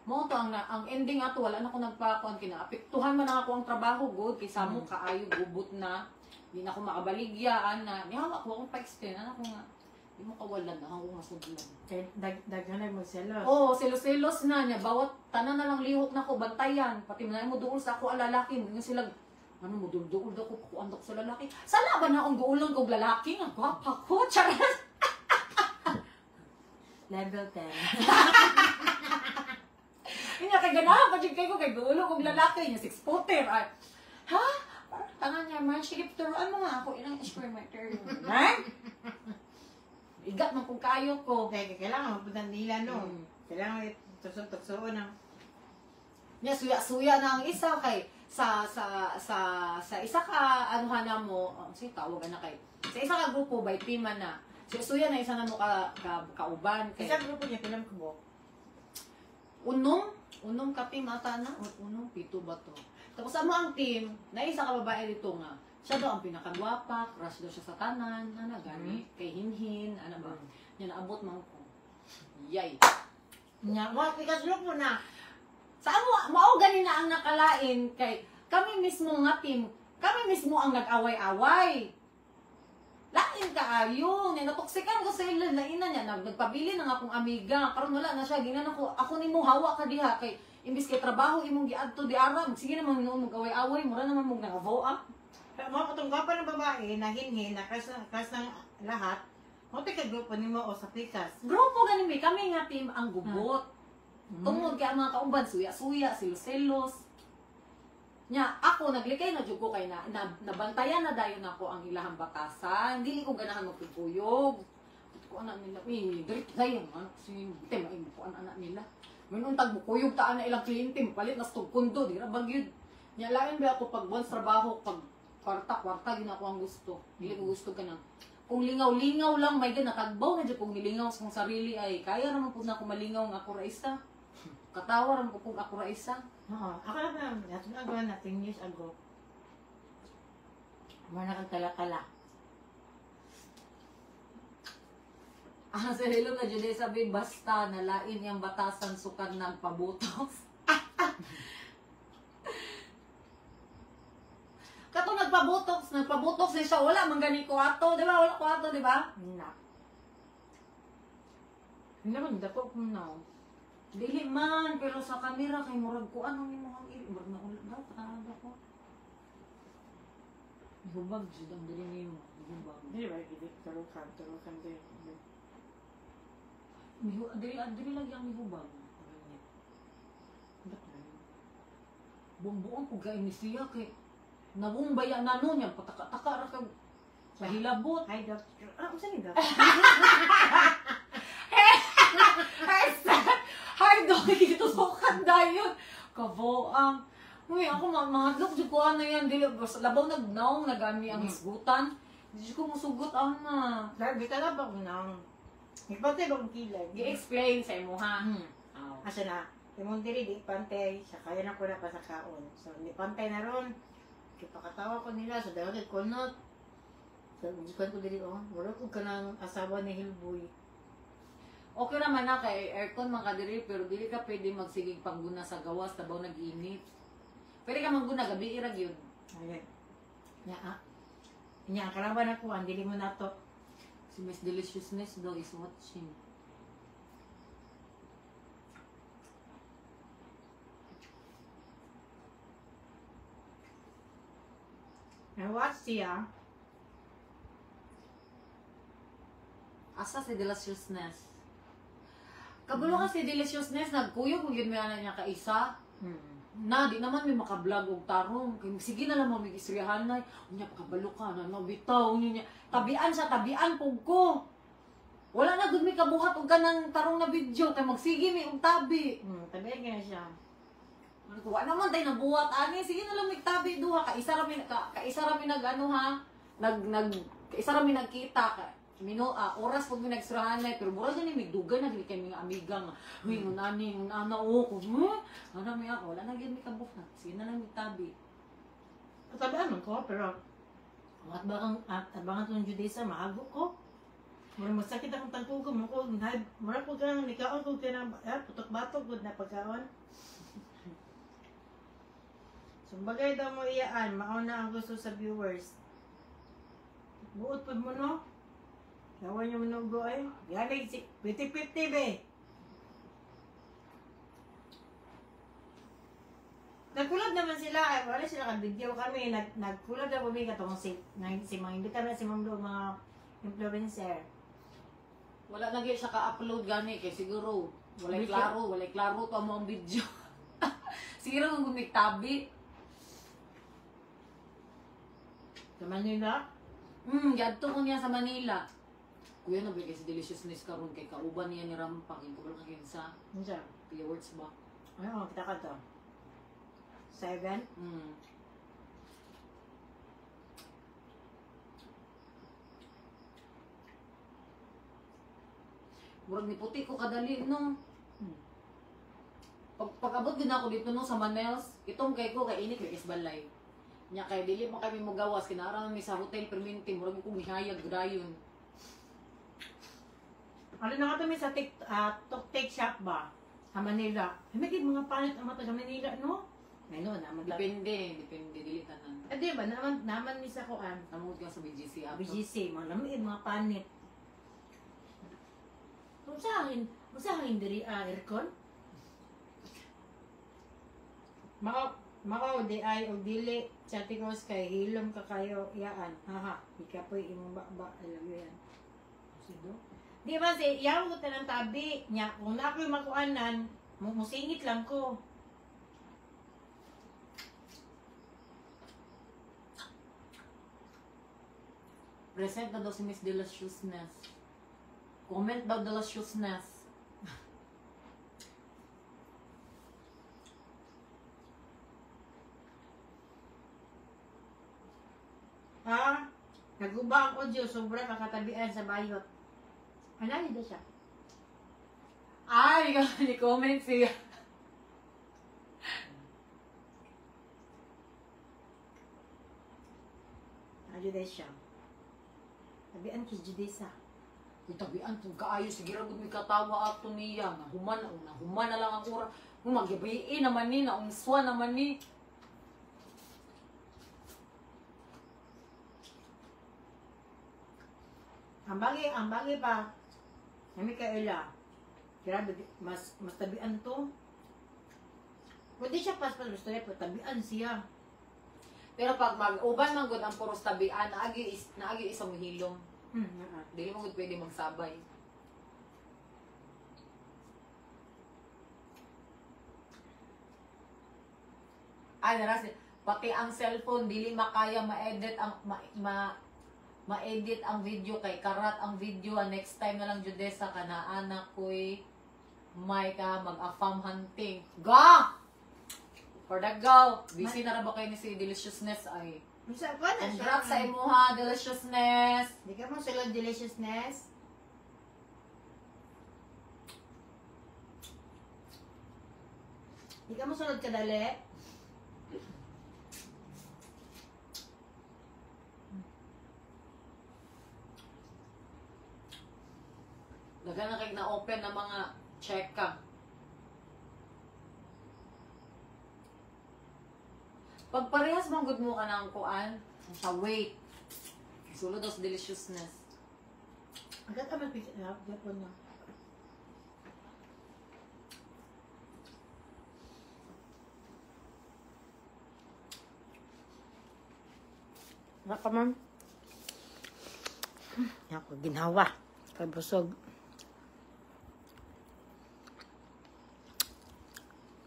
Mo to ang ending ato, wala na ko nagpakuan, kinaapektuhan man ako ang trabaho, good, kaysa mo kaayo, gubot na, di na ako makabaligyan na, nihawa ko akong pa-explain, ano ko nga, di mo kawalan na, ako masudlan. Kaya daghanay mo selos. Oo, selos-selos na niya. Bawat tanan na lang lihok na ko, bantayan. Pati na mo duol sa ako ang lalaki. Nga sila, ano mo, duol daw ko, kukuan ko sa lalaki. Sana ba na akong guulang kong lalaki? Nga, gwapa ko, charas. Level 10. Nga, kay ganahan pa dyan kayo, kay guulang kong lalaki. Nga, 6-footer. Ay, ha? Parang tangan niya, man, sige, turuan mo nga ako, ilang experimenter. Ha? Igat man kung kayo ko. Kaya kailangan magpuntan nila no. Kailangan tukso-tuksoon ng Nya suya-suya na ang isa kay sa isa ka anuhan na mo, sige tawagan na kay. Sa isa ka grupo by team man na. Suya na isa na mo kauban kay. Isa grupo niya pilang kubo. Unong ka team ata na, unong pito ba to. Tapos amo ang team, na isa ka babae dito nga. Siya daw ang pinakagwapa, crush daw siya sa tanan, ana gani, kay hinhin, ana ba. Nya naabot man ko. Yay. Nya, wa pikas look mo na. Sa amo mao gani na ang nakalain kay kami mismo nga team, kami mismo ang nag-away-away. Lain kaayo, natuksikan ko sa ila, lainan niya, nagpabili ng akong amiga, karon wala na siya, ginan ako ni mo hawa ka diha, kay imbis kay trabaho, imong giadto di aram, sige naman noon mag-away-away, mura naman mong nangavoa. Mga katunggapan ng babae, na hinhin, na kas ng lahat, mo ka grupo ni mo o sa pikas. Grupo ganin mi, kami nga team ang gubot. Tungod kay ang mga kauban, suya-suya, silos-selos. Nya, ako naglikay na jud ko kay nabantayan na dayon ako ang ilahang batasan. Dili ko ganahan magpupuyog. Ko anak nila, dirit dayon man si tema ko anak nila. Minun tag bukuyog taan na ilang kliyente, palit na stog kundo, di ra bagyud. Nya lain ba ako pag once trabaho, pag kwarta gina ko ang gusto. Dili ko gusto ka na. Kung lingaw-lingaw lang, may nakagbaw na dyan kung nilingaw sa kong sarili ay kaya naman po na ako malingaw ng ako raisa. Katawa naman po kung ako raisa. Oo. Ako na natin agawa na 10 years ago. Mga nakagkala-kala. Sa hello na dyan sabi, basta nalain yung batasan sukan nagpabutos. Kato nagpabutox na siya, wala man gani ko ato, di ba? Wala ko ato, di ba? Na. Hindi naman, dako ko na. Dili man, pero sa kamera kay murag ko ano ni mo ang murag na ulit daw, patada ko. Hubag jud ang dili niyo, hubag. Hindi ba, hindi turukan din. Dili lagi ang hubag. Buong ko kay ni siya kay nabumbaya na no niya pataka-taka ra kag pahilabot. Hi, doctor. Unsa ni doctor? Hi, dog, ito sukat dayon. Kaboang. Uy, ako mahadlok jud ko ano yan, dili labaw nagnaong nagami ang isgutan. Di ko musugot ana. Grabe ka na ba ko nang? Ipantay ba kong kilay? Gi-explain sa imo ha. Asa na? Imong diri di pantay, sa kaya na ko na pa sa kaon. So, di pantay na ron. Kipakatawa ko nila, so dahil kunot. So, gikan ko diri, wala ko ka ng asawa ni Hilboy. Okay naman na kay aircon man ka diri pero dili ka pwede magsigig pangguna sa gawas tabaw nag-init. Pwede ka mangguna gabi irag yun. Ayan. Nya, kalaban ako, dili mo na to. Si Miss Deliciousness daw is watching. Watch siya. Asa si Deliciousness? Kagulo ka si Deliciousness, nagkuyog kung yun may anak niya kaisa. Na, di naman may makablog og tarong. Sige na lang mo may isriyahan na. Unya, pakabalo ka na, nabitaw niya. Tabian siya, tabian pug ko. Wala na gud may kabuhat og kanang tarong na video. Kaya magsige may og tabi. Tabi nga siya. Wala naman tayo nabuhat, ani. Sige na lang may tabi duha. Kaisa rami nag ano ha. Kaisa rami nagkita. Oras pag may nagsirahan na, pero mura gani may dugan na gani kay mga amiga nga. Uy, ngunani, ngunana, ko. Ano may ako, wala na gani may kabuhat. Sige na lang may tabi. Tabian man ko, pero abangan itong Judesa, mahago ko. Mura masakit akong tangko ko, mura po kang nikaon ko kaya putok-batok ko na pagkaon. So, bagay daw mo iyaan, mauna ang gusto sa viewers. Buot po mo, no? Yawan niyo manugo eh. Galing si 50-50 be. Nagkulad naman sila. Wala sila ka-video kami. Nagkulad na kami katong si mga imbita na si Mamlo, mga influencer. Wala na siya ka-upload gani kay siguro walay klaro pa mo ang video. Siguro kung tabi. Sa Manila? Gadto ko niya sa Manila. Kuya na si Deliciousness karon kay kauban niya ni Rampa kay kabalo ka kinsa. Unsa? Pia words ba? Ano, kita ka to. 7? Murag ni puti ko kadali no. Pag-abot din ako dito no sa Manels, itong kay ko kay init kay Isbalay. Nya kay dili mo kami mo gawas kinara mi sa hotel perminti murag ko gihayag dayon. Ano na kami sa take shop ba? Sa Manila. May mga panit ang mata sa Manila, no? Ano, naman Depende, dili tanan. di ba, naman ni sa kuan. Namud ka sa BGC ato. BGC, mga lamig, mga panit. Kung sa hangin diri, aircon? Mao di ay og dili sa tingos kay hilom ka kayo iyaan. Haha, ikapoy imong ba alam yo yan. Sido. Di ba si yaw ko tanang tabi nya kung na ako'y makuanan, musingit lang ko. Present na daw si Miss Deliciousness. Comment daw Deliciousness. Naguba ang audio, sobra kakatabian sa bayot. Ano yun siya? Ay, ni-comment siya. Ano siya? Tabian kis Judesa. Itabian kung kaayo, sige ra gud mi katawa ato niya. Nahuman na lang ang ura. Kung magibiin naman ni, naungswa naman ni. Ang bagay pa. Nami ka Ella. Grabe, mas tabian to. Pwede siya paspas, gusto niya po, tabian siya. Pero pag mag-uban man gud ang puros tabian, naagi isang hilom. Dili mo gud pwede magsabay. Ay, naras, pati ang cellphone, dili makaya ma-edit ang ma-edit ang video kay karat ang video. Next time na lang Judesa ka na anak ko'y may ka mag-afam hunting. Go! For the go! Busy na ra ba kayo ni si Deliciousness ay? Congrats sa imuha, Deliciousness! Di ka mo sulod Deliciousness? Di ka mo sulod kadali? Daga na kay na-open na mga check ka. Pag parehas mong good mo ka ng kuan, sa weight. Sulod daw sa Deliciousness. Agad ka mag-pick up, Japon na. Wala pa man. Ako, ginawa. Kay busog.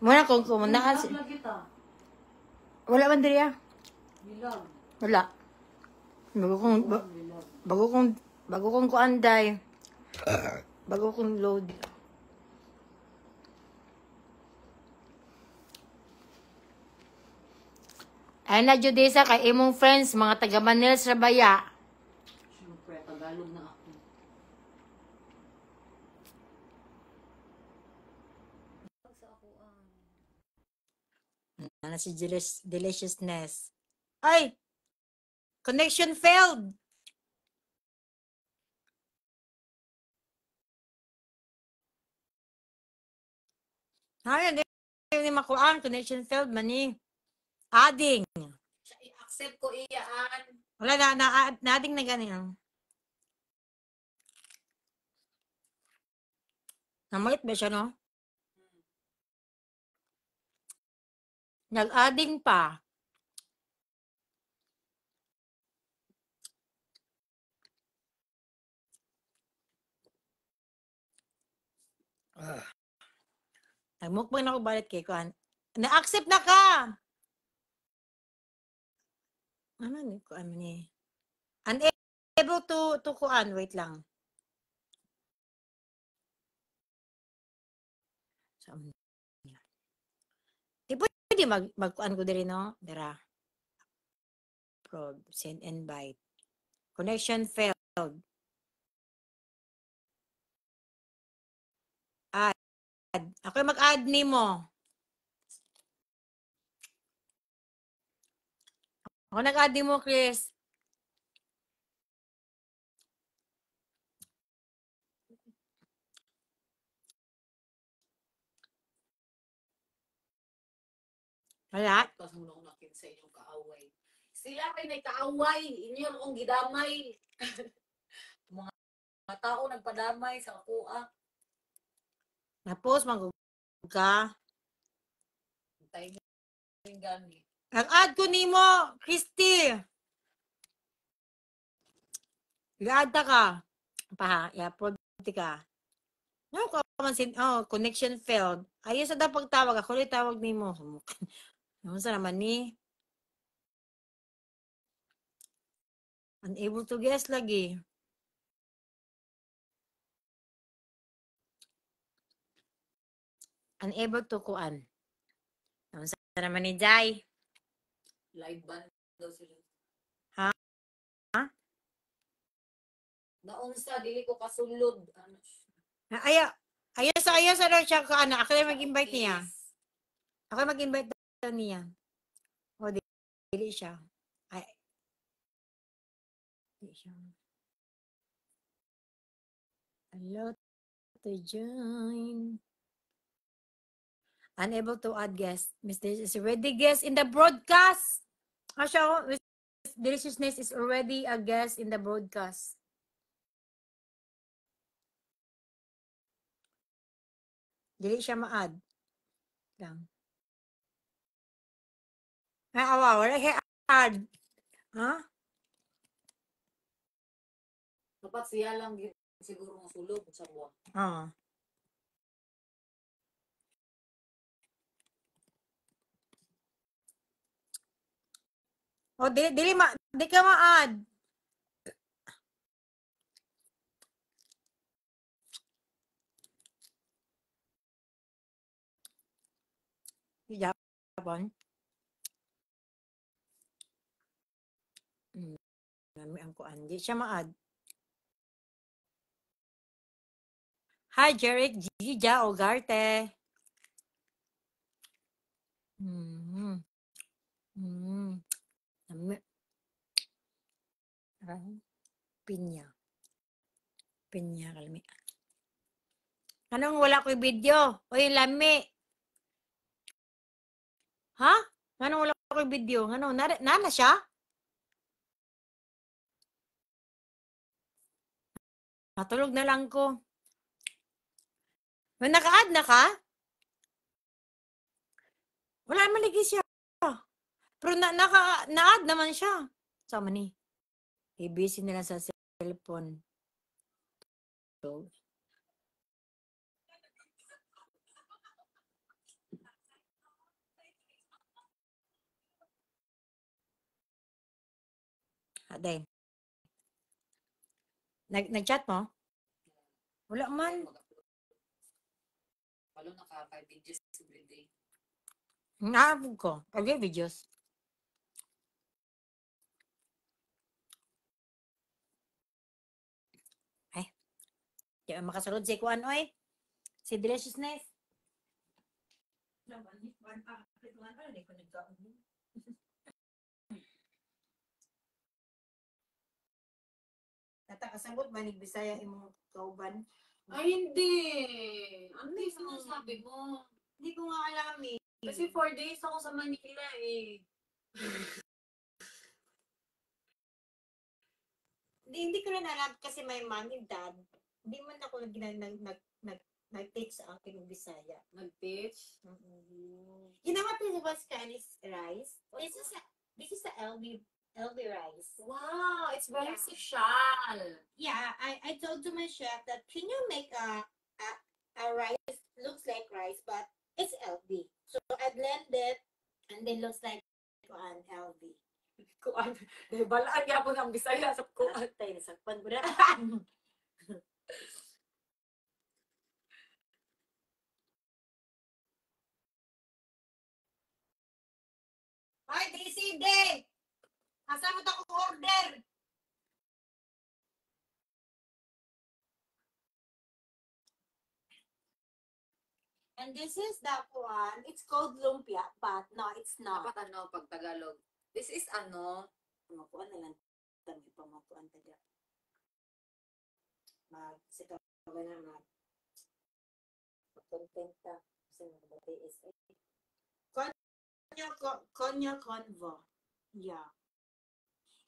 Muna kung kumunaan si... Bilag kita. Wala man diri ah. Bilag. Wala. Bago kong kuanday. Bago kong load. Ay na Judesa kay imong friends mga taga Manila sa Baya. Siyempre, Tagalog na ako. Ano si Deliciousness? Ay! Connection failed! Ay, hindi makuhaan. Connection failed, mani. Adding. I-accept ko iyaan. Wala na adding na ganyan. Namalit ba siya, no? Nag-adding pa. Nagmukbang na ako balit kay Kuan. Na-accept na ka! Ano ni Kuan ni? Unable to Kuan. Wait lang. Di pwede mag-Kuan ko diri, no? Dara. Probe. Send invite. Connection failed. Ako mag-add ni mo. Ako nag-add ni mo, Chris. Wala. Tapos muna ko nakin sa inyong kaaway. Sila kay may kaaway, inyo akong gidamay. Mga tao nagpadamay sa kuha. Tapos, magug ka. Tayo yung gani. Ang ad ko nimo, Christy. Ga-add ta ka. Pa, i-upload ka. No, connection failed. Ayos sa daw pagtawag. Ako ulit tawag nimo. Ano sa naman ni? Unable to guess lagi. Unable to kuan. Ano sa naman ni Jai? Live band daw sila. Ha? Ha? Naunsa, dili ko kasulod. Ano siya? Ayos sa daw siya ka ana. Ako na mag-invite niya. Ako mag-invite daw niya. O, dili siya. Ay. Dili siya. Hello to join. Unable to add guest. Mr. is already guest in the broadcast. Asya, Deliciousness is already a guest in the broadcast. Dili siya ma-add. Lang. Ay, awa, wala siya add. Ha? Dapat siya lang siguro ng sulod sa buwan. Oo. O, di ka ma-add. Japon. Nami ang kuan. Di siya ma-add. Hi, Jeric, Gija, Ogarte. Nami. Pinya. Pinya, kalmi. Anong wala ko video? O yung lami. Ha? Anong wala ko video? Ano? Nana siya? Natulog na lang ko. Naka-add na ka? Wala naman lagi siya. Pero na-add naman siya. Sama ni. Busy nila sa cellphone. So, Aday. Nag-chat mo? Wala man. Wala naka-5 videos everyday. Naabog ko. Kaya videos. Ay. Di makasulod si Kuan, oy. Si Deliciousness. Natakasabot ba ni Bisaya imong kauban? Ay, hindi. Ano yung sinasabi mo? Hindi ko nga alam eh. Kasi 4 days ako sa Manila eh. Hindi ko rin alam kasi may mom and dad. Hindi man ako nag-teach sa akin ng Bisaya. Nag-teach? You know what this was Chinese rice? This is a LV rice. Wow, it's very Yeah. social. Yeah, I told to my chef that can you make a rice looks like rice but it's LV. So I blend it and then looks like an LV. Kuan. Balaan niya po ng Bisaya sa kuan. Tayo nasakpan ko na. Ay, DCD! Asa mo ta ko order? And this is that one. It's called lumpia, but no, it's not. Dapat ano, pag Tagalog. This is ano, Pamakuan na lang. Dami pamakuan taga. Sika ba na mag-content ka. Kasi nakabati is kuan Konyo Convo. Yeah.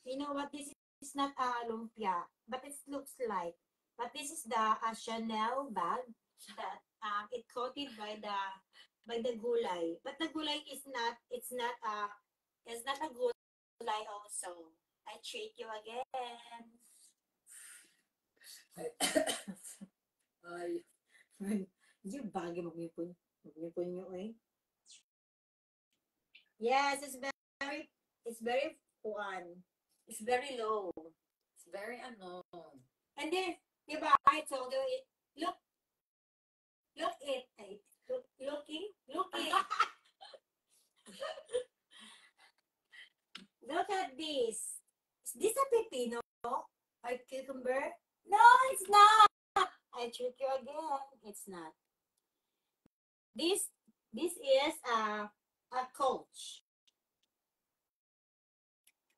You know what? This is not a lumpia, but it looks like. But this is the Chanel bag that it coated by the gulay. But the gulay is not. It's not a gulay also. I treat you again. Ay. Hindi bagay magmipon. Magmipon nyo eh. Yes, it's very fun. It's very low. It's very ano. And then, di ba, I told you, look it, looking. Look at this. Is this a pepino? A cucumber? No, it's not. I trick you again. It's not. This is a coach.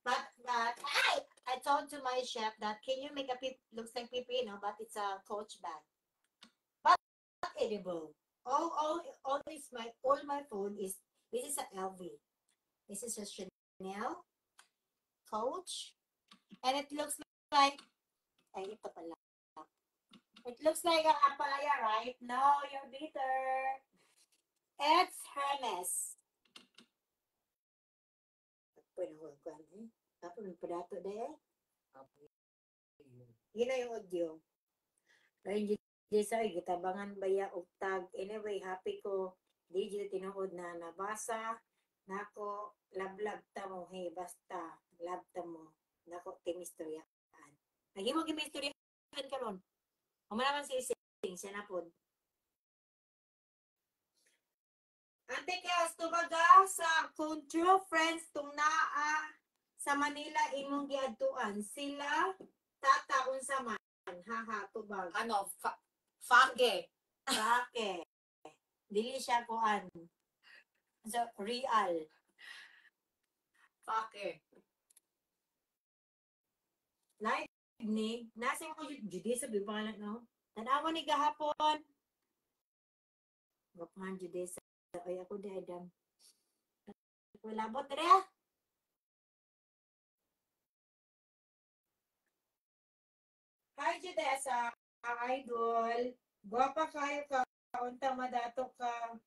But I told to my chef that can you make a looks like pepino, but it's a coach bag. But not edible. All my food is this is a LV. This is a Chanel coach. And it looks like ay ito pala. It looks like a apaya, right? No, you're bitter. It's Hermes. Pinahugan eh. Tapos may padato de eh. Yun na yung audio. Ayun di sa gitabangan baya og tag. Anyway, happy ko. Di dito tinuod na nabasa. Nako, lablab ta mo. Hey, basta. Lab ta mo. Nako, kimistorya. Lagi mo kimistorya karon. Amo naman si Sing, siya na po. Ante kaya tubaga sa kung true friends tung naa sa Manila imong giadtuan sila tata unsa man haha tubag Ano, fake. Fake. Dili siya kuan. So real. Fake. Live ni nasa mo judi sa bibangan no. Tanawa ni gahapon. Gapahan judi sa ay ako di adam. Wala bot dere. Hi Judesa, idol. Gwapa kayo ka. Unta madato ka.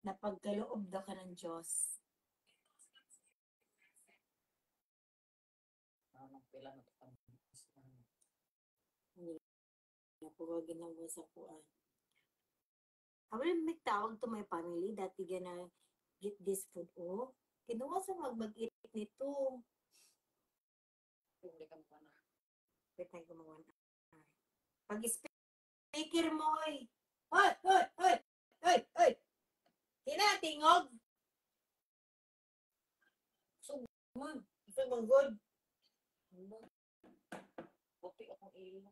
Napagkaloob daw ka ng Diyos. Anong pila na ito? Napagawagin ng mo sa kuan. I will make tawag to my family that we gonna get this food. Oh, kinuha sa mag-eat nito. Hindi ka mukha na. Wait, tayo gumawa na. Pag-speaker mo, oy! Oy! Tinatingog! So, man. Ito bang good? Puti akong ilo.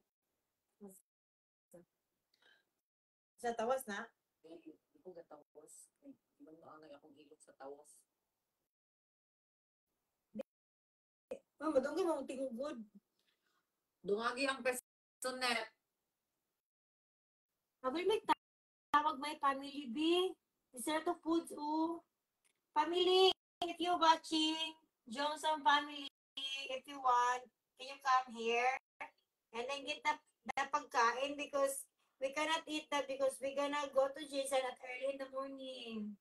Sa tawas na? Hindi ko gatawas. Ibang naangay akong ilog sa tawas. Madunggi mo tingog good. Dungagi ang personet. I will make tawag my family, B. Dessert of foods, oh. Family, if you're watching, Johnson family, if you want, can you come here? And then get the pagkain because we cannot eat that because we're gonna go to Jason at early in the morning.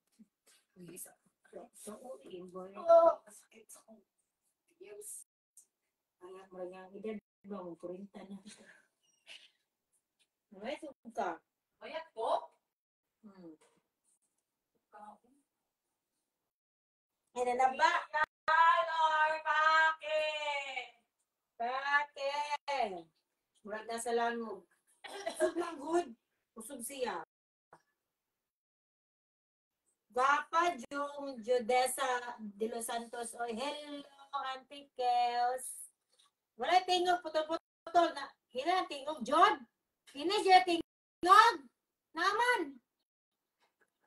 So, boy. Oh! Masakit sa kong ears. Anak mo nga, edad ba mo, 40 na. May suka. Mayat po? And then the back. Color, pake! Pake! Murag na sa langog. Usog lang good. Usog siya. Gapa yung Judesa de los Santos. Oh, hello, Auntie Kels. Wala tingog, putol-putol na. Hina tingog, Jod. Hina siya tingog. Naman.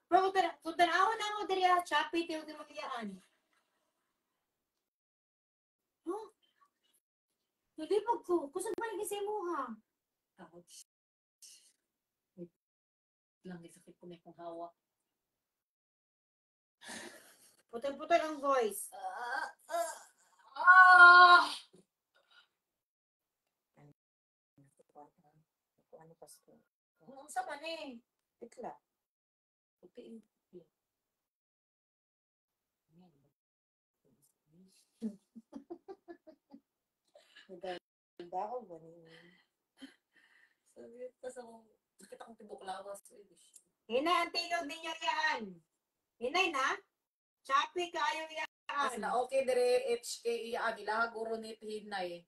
Pero kung tanawan na mo diri, choppy, tingog din magyaan. Huh? Hindi pag ko. Kusag ba yung kasi mo ha? Ouch. Wait lang, sakit ko na yung hawa. Putol-putol ang voice. Ano pa sa Kung sa man eh. Tikla. Puti. Naganda ako ba niya? Sabi ko sa kita kong tibok lawas. Hinay, ang tingog ninyo yan. Hinay na? Choppy kayo yan. As na okay dire HK iya gila guro ni Hinay.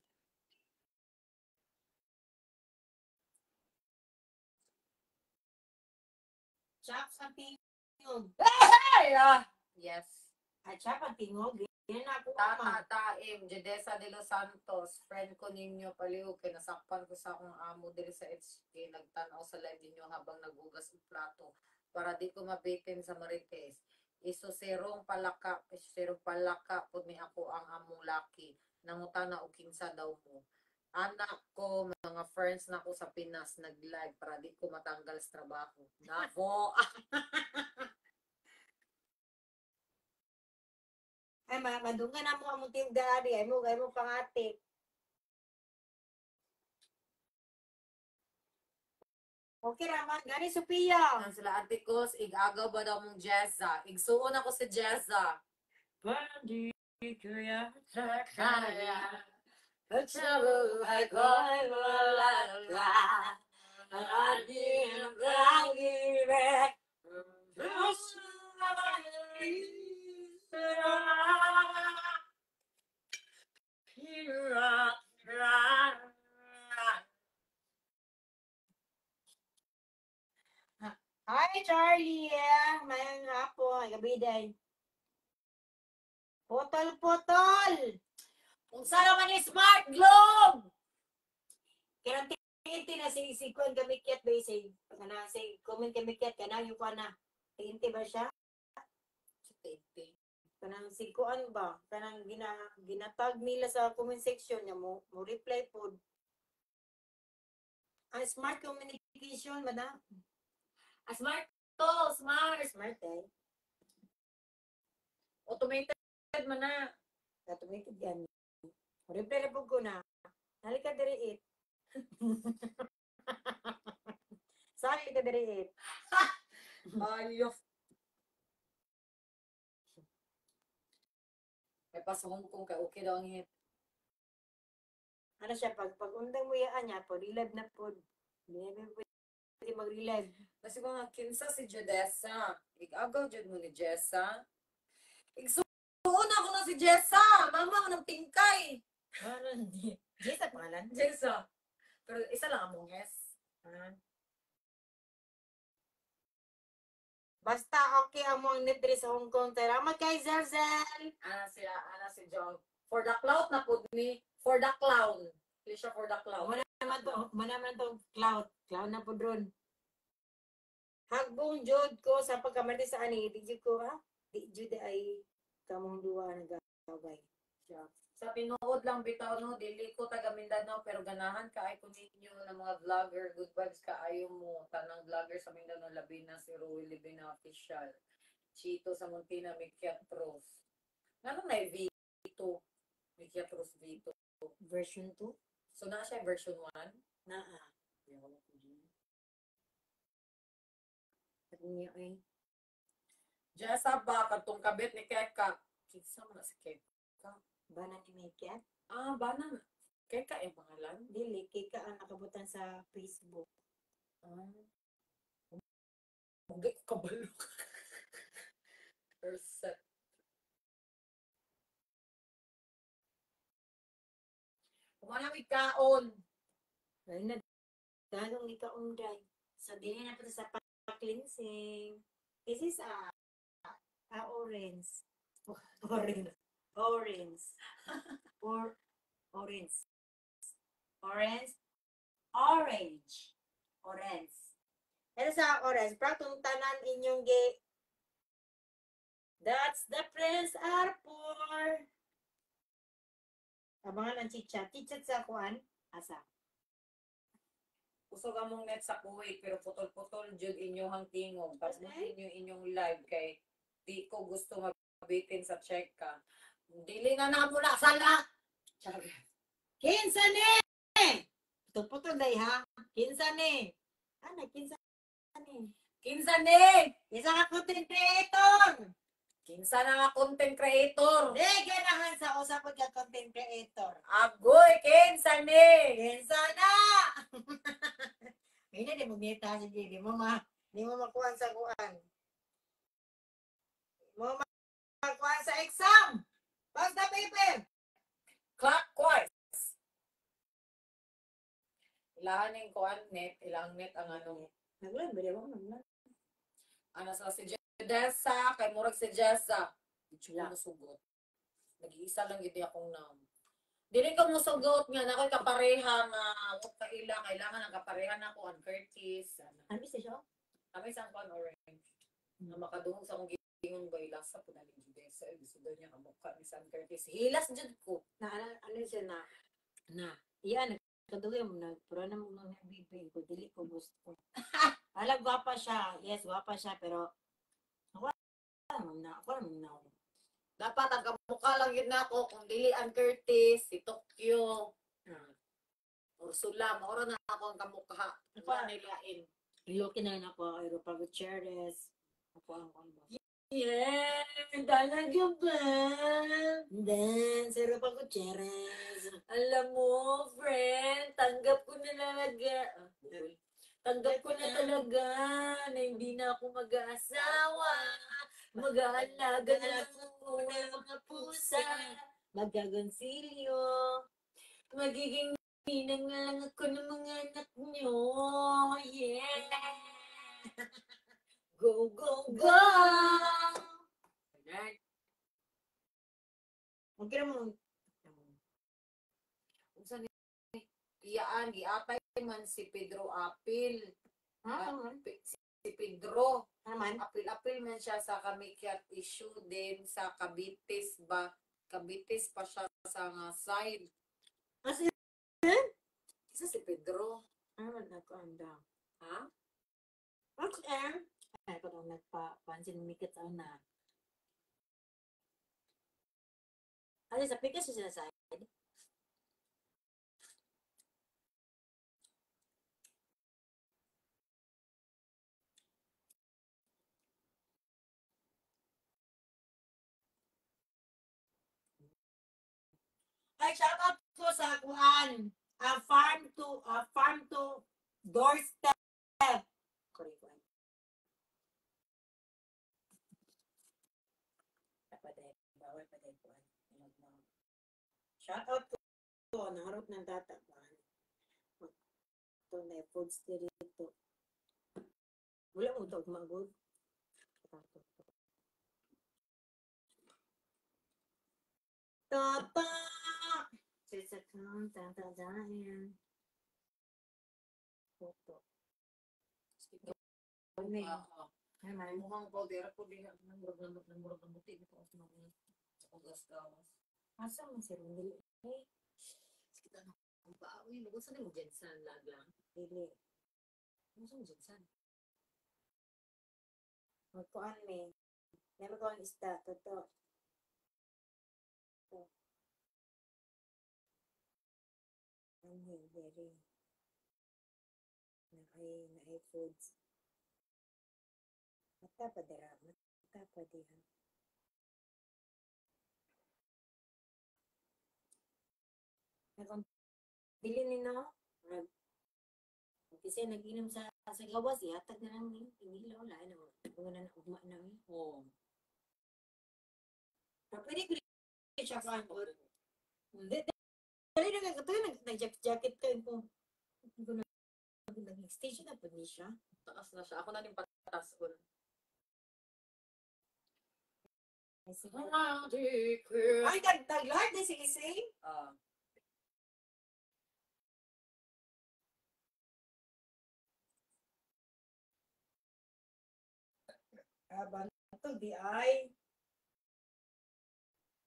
Chops ang tingog. Ay! Yes. At chop ang tingog. Yan na ako Tata Taim, Jedesa de los Santos, friend ko ninyo paliw, kay nasakpan ko sa akong amo diri sa HK, nagtanaw sa live ninyo habang nagugas ng plato, para di ko mabitin sa Marites. Serong palaka, pud ni ako ang among laki, nangutana og kinsa daw mo. Anak ko, mga friends na ko sa Pinas, nag-live para di ko matanggal sa trabaho. Nako! Ay, madungan na mo ang tiyog dari. Ay mo pangati. Okay raman. Gani, Sophia. Ang sila ate ko, igagaw ba daw mong Jezza? Igsuon ako si Jezza. Pandi kuya kaya trouble ay ko'y wala ka. Ating pag-ibig Hi, Charlie. Mayang hapon. Gabi day. Putol. Kung saan naman yung smart globe? Kaya tinti na si Kwan kamikyat ba si comment kamikyat ka na yung Kwan na. Tinti ba siya? Kanang si Kuan ba? Kanang ginatag nila sa comment section niya mo reply po. Ang smart communication, madam. Smart to, smart. Smart eh. Automated man na. Automated yan. Reply na po ko na. Halika diri it. Sorry ka diri it. Ayok. May pa sa Hong Kong ka, okay daw ang hit. Ano siya, pag undang mo yan niya, po, relive na po. Hindi na pwede mag-relive. Kasi ko nga, kinsa si Jedessa. Igagaw jud mo ni Jessa. Igsuon ako na si Jessa. Mama ako ng tingkay. Ano, hindi. Jess ang pangalan? Jessa. Pero isa lang among yes. Basta okay ang mga net diri sa Hong Kong. Salamat kay Zelzel. Ana si John. For the cloud na po ni. For the clown. Hindi siya for the cloud. Muna naman to cloud. Cloud na po drone. Hagbong jud ko sa pagkamali sa ani. Di jud ko ha? Di jud ay kamong duwa nagagaway. Siya. Sa tinuod lang bitaw no, dili ko taga Mindanao pero ganahan ka ay kun ninyo ng mga vlogger, good vibes ka ayo mo tanang vlogger sa Mindanao labi na si Roy Libina official. Chito sa Montina Mikyat Rose. Ngano na Vito? Mikyat Rose Vito. Version 2? So na siya version 1? Naa. At niya ay. Jessa ba katong kabit ni Keka? Kinsa man si Keka? Bana ni Mekiat? Bana. Keka yung pangalan? Dili, kika ang nakabutan sa Facebook. Hindi ko kabalo. Percent. Kumanamig kaon. Ay na, ganong ikaunday. So, dili na po sa pa-cleansing. This is orange. Orange. Orange. Orange. Orange. Orange. Orange. Ito sa orange. Pratong tanan inyong that's the Prince Arthur. Abangan ang chichat. Chichat sa kuan. Asa. Usog among net sa Kuwait pero putol-putol jud inyohang tingog. Tapos inyo inyong live kay di ko gusto bitin sa check ka. Dili na na muna sala. Kinsa ni? Putol-putol day ha. Kinsa ni? Ano, kinsa ni? Kinsa ni? Isa ka content creator. Kinsa na nga content creator? Di, ganahan sa usapod ka content creator. Agoy, kinsa ni? Kinsa na? Hindi, di mo nita. Sige, di mo makuha sa kuan. Di mo makuha sa exam. Pass the paper. Clockwise. Ilahan yung kuan net, ilang net ang ano. Naglan, bali mo naglan. Ano sa si Jessa, kay murag si Jessa. Itsura sugot. Nag-iisa lang yun akong nam. Dili ko musugot nga na ako'y kapareha nga huwag kailangan ang kapareha na ako ang Curtis. Ano siya? Kami isang pan orange. Na makadungog sa akong gingon ba ilasa po na ni Jessa. Gusto daw niya kamukha ni San Curtis. Hilas dyan ko. Ano siya na iyan, nagkaduloy mo na, pero na mo nang nabibig ko, dili ko gusto. Alam, gwapa siya. Yes, gwapa siya, pero ako naman na. Dapat ang kamukha lang yun na ako kung dili ang Curtis, si Tokyo. Ursula, maura na ako ang kamukha. Ako ang nilain. Iloki na ako, Europa Gutierrez. Ako ang kombo. Yeah, talaga ba? Then, si Europa Gutierrez. Alam mo, friend, tanggap ko na talaga. Tanggap ko na talaga na hindi na ako mag-aasawa. Mag-aalaga na lang ako ng mga pusa. Magkagonsilyo. Magiging ninang na lang ako ng mga anak nyo. Yeah! Go, go, go! Okay mo. Kung saan iyaan, giatay man si Pedro Apil. Si Pedro. Naman? Apil-apil man siya sa kamikyat issue din sa Cabitis ba? Cabitis pa siya sa nga side. Kasi, Isa si Pedro. ano nagkaanda? Ha? Okay. Ay, ko lang nagpapansin mikit sa una. Ano, sa pikas siya sa side? Ay, shout out ko sa kuan. Farm to doorstep. Correct. Bawal pa din kuan. Shout out ko. Naharap ng data. Ito na foods dito. Wala mo ito magod. Tata! Sisakang tatadayan. Foto. May naman. Mukhang powder po din. Namurag ng buti. Ito ako naman. Ako gas-gawas. Asa mo si Rundil? Eh, Kita na. Ang baawi. Lugod sa mo Jensen lang. dili. Ano sa mo Jensen? Magkuhan me. Meron ko ang isda. Toto. Very. Na foods. Mata pa dira. Mata pa diha. Dili ni no? Kasi nag-inom sa gawas, ihatag na lang ni. Hindi wala na. Kung na ugma na ni. Oo. Pero pwede ko rin siya kan. Dali na ito nag-jacket ka ko. Nag-stage na po niya siya. Taas na siya. Ako na din patas ko. Ay, nag-lord na si Isay? Banto, di ay.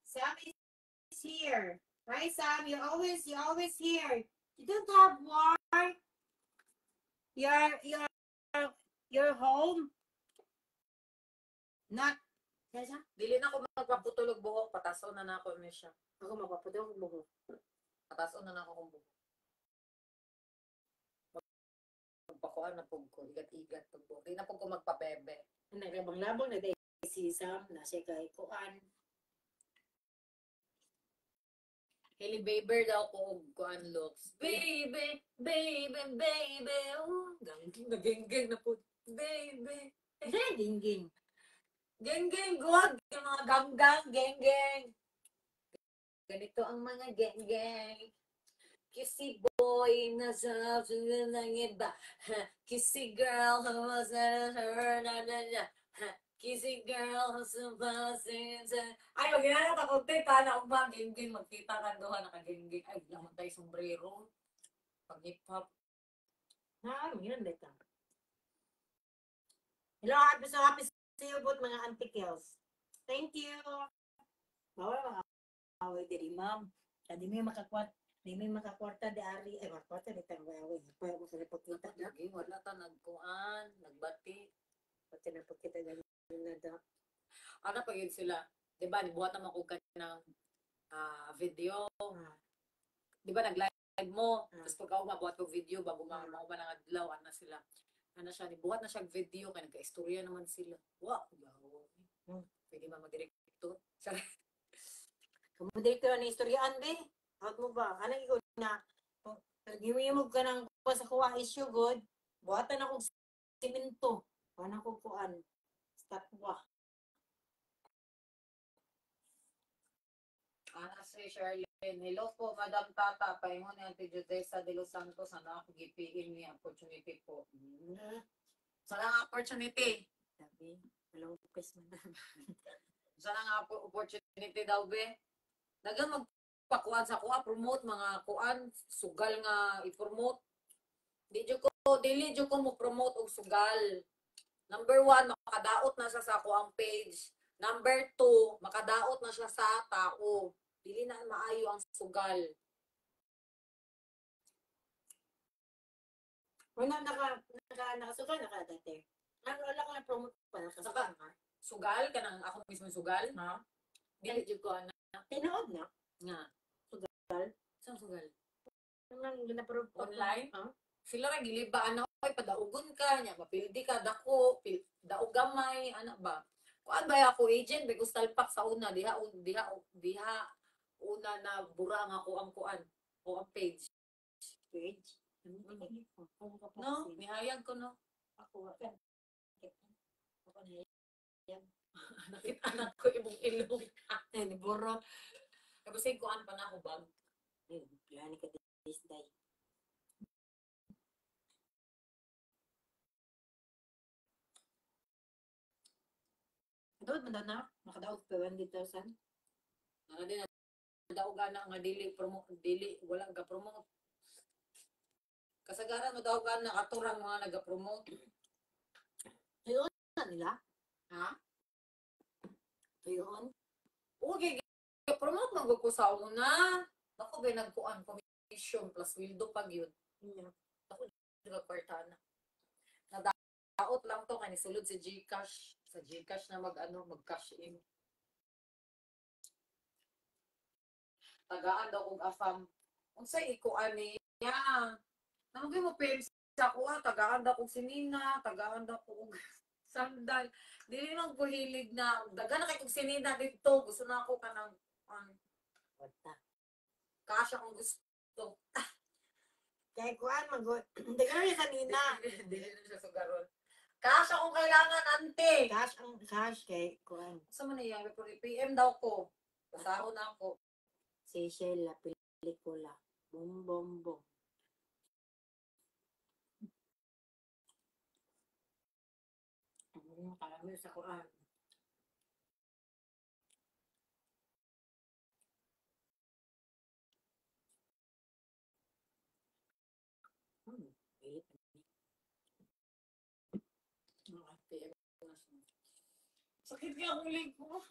Sam is here. Right, Sam? You're always here. You don't have work. You're home. Not Kaya siya, Dili na ako magpaputulog buhok, patason na ako niya siya. ako magpaputol ang buhok. Patason na ako kung buhok. Magpakuan na po ko, igat-igat po buhok. Di na po ko magpabebe. Naglabang-labang na dahil si Sam na siya kay Kuan. Hailey Bieber daw ko kuan looks. Baby, baby, baby. Oh, geng na po. Baby. Diyan, gingging. Geng, good. Yung mga ganggang, geng. Ganito ang mga geng. Kissy boy, nasa ng iba. Kissy girl, who was her, na. Kissy girl, who's supposed to... Ay, mag-inanat ako, tita, na umang geng, magkita ka doon, naka-geng. Ay, laman tayo sombrero. Pag hip-hop. Yun dito. Hello, happy see you both mga auntie Kels. Thank you. Bawal mga away diri, ma'am. Di may makakwarta di ari. Ay, makakwarta di tayo away. Pwede mo sa report kita. Lagi, wala ta nagkuan, nagbati. Pati na po kita ganyan na daw. Ano pa yun sila? Diba, nibuhat naman ko ka ng video. Diba, nag-live mo. Tapos pagka umabuhat ko video, bago mga nang adlaw, ano sila. Ano siya, nibuhat na siya video, kaya nagka-istorya naman sila. Wow, pwede ba mag-director? Kamu dito na istoryaan be. Out mo ba? Ano ikaw na gimimog ka ng sa kuha issue good. Buhatan akong simento. Paano ko kuan? Statwa. Ana si Charlene. Hello po, Madam Tata. Paingon ni Auntie Judesa de Los Santos. Ano ako gipiin ni opportunity po. Sana nga opportunity. Sabi, walang upes man. Sana nga opportunity daw be. Dagang magpakuan sa kuha, promote mga kuan, sugal nga i-promote. Dili jud ko mo promote og sugal. Number 1, makadaot na siya sa kuang page. Number 2, makadaot na siya sa tao. Dili na maayo ang sugal. Wala nakasugal dati. Ano wala ka na promote pa nakasugal ha? Sugal kanang ako mismo sugal. Ha? Dili jud ko ana Tinood na. nga. Sugal. Saan sugal? Nang ginapromote Online? Ha? Sila ra gilibaan na oy padaugon ka nya, mapildi ka dako, daog gamay, ana ba? Kuan ba ako agent be gustalpak sa una diha una na bura nga ako ang kuan o ang page. Page. No, mihayag ko no. Ako kan. Ako na yan. Nakita na ko imong ilong. Ni Boro. Tapos ay kuan pa na ako bag. Yan ka this day. Daod man daw na? Makadaog pa 100,000? Ana din daog ana nga dili wala ga promote. Kasagaran mo daog ana katurang mga naga-promote. Ano nila? Ha? Tuyon? Okay, promote man gud ko sa una. Ako ba nagkuan commission plus wildo pag yun. Ako nagkwarta na. Nadaot lang to kay nisulod si GCash. Sa GCash na mag-cash in. Tagaan daw kog afam. Unsay ikuan niya? Namugay mo pay sa kuha, tagaan daw kog sinina, tagaan daw kog sandal. Dili man ko hilig na dagan na kay kog sinina dito. Gusto na ako kanang Wata. kasha kung gusto. Kaya kuan hindi ka na kanina. Dili na siya sugaron. Kasha kung kailangan, ante. Cash kay kuan. Sa man nangyayari po, PM daw ko. Pasahon na ako. Seychelles la pelikula. Bom bom bom. Kalami sa kuan. PM na siya. Sakit nga akong leg ko.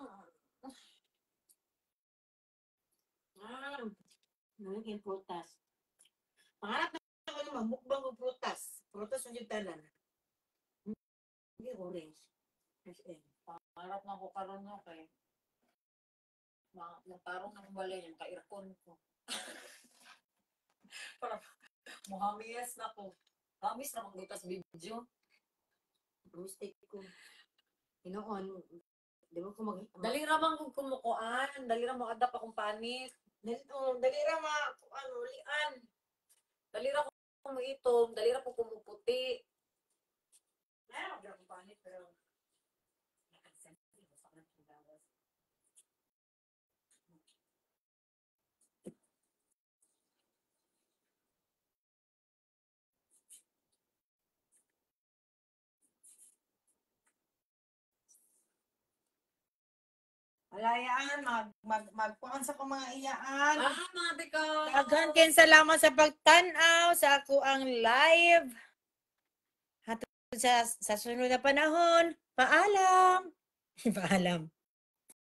Naging prutas. Pangarap na ako naman, mukbang o prutas. Prutas ang yung tanan. Hindi orange. SM. Harap na ko karon na kay magtarong ng balay yung ka-aircon ko. Para muhamiyas na ko. Hamis na magbutas video. Mistake ko. Hinoon, di ba ko Dali ra man kung kumukuan, dali ra mo adap akong panit. dali ra lian. Dali ra ko itom, dali ra ko kumuputi. Meron ka akong panit, pero alayaan, magpuan sa ko mga iyaan. Mga bika. Daghan ken salamat sa pagtan-aw sa ako ang live. Hatod sa sunod na panahon. Paalam. Paalam.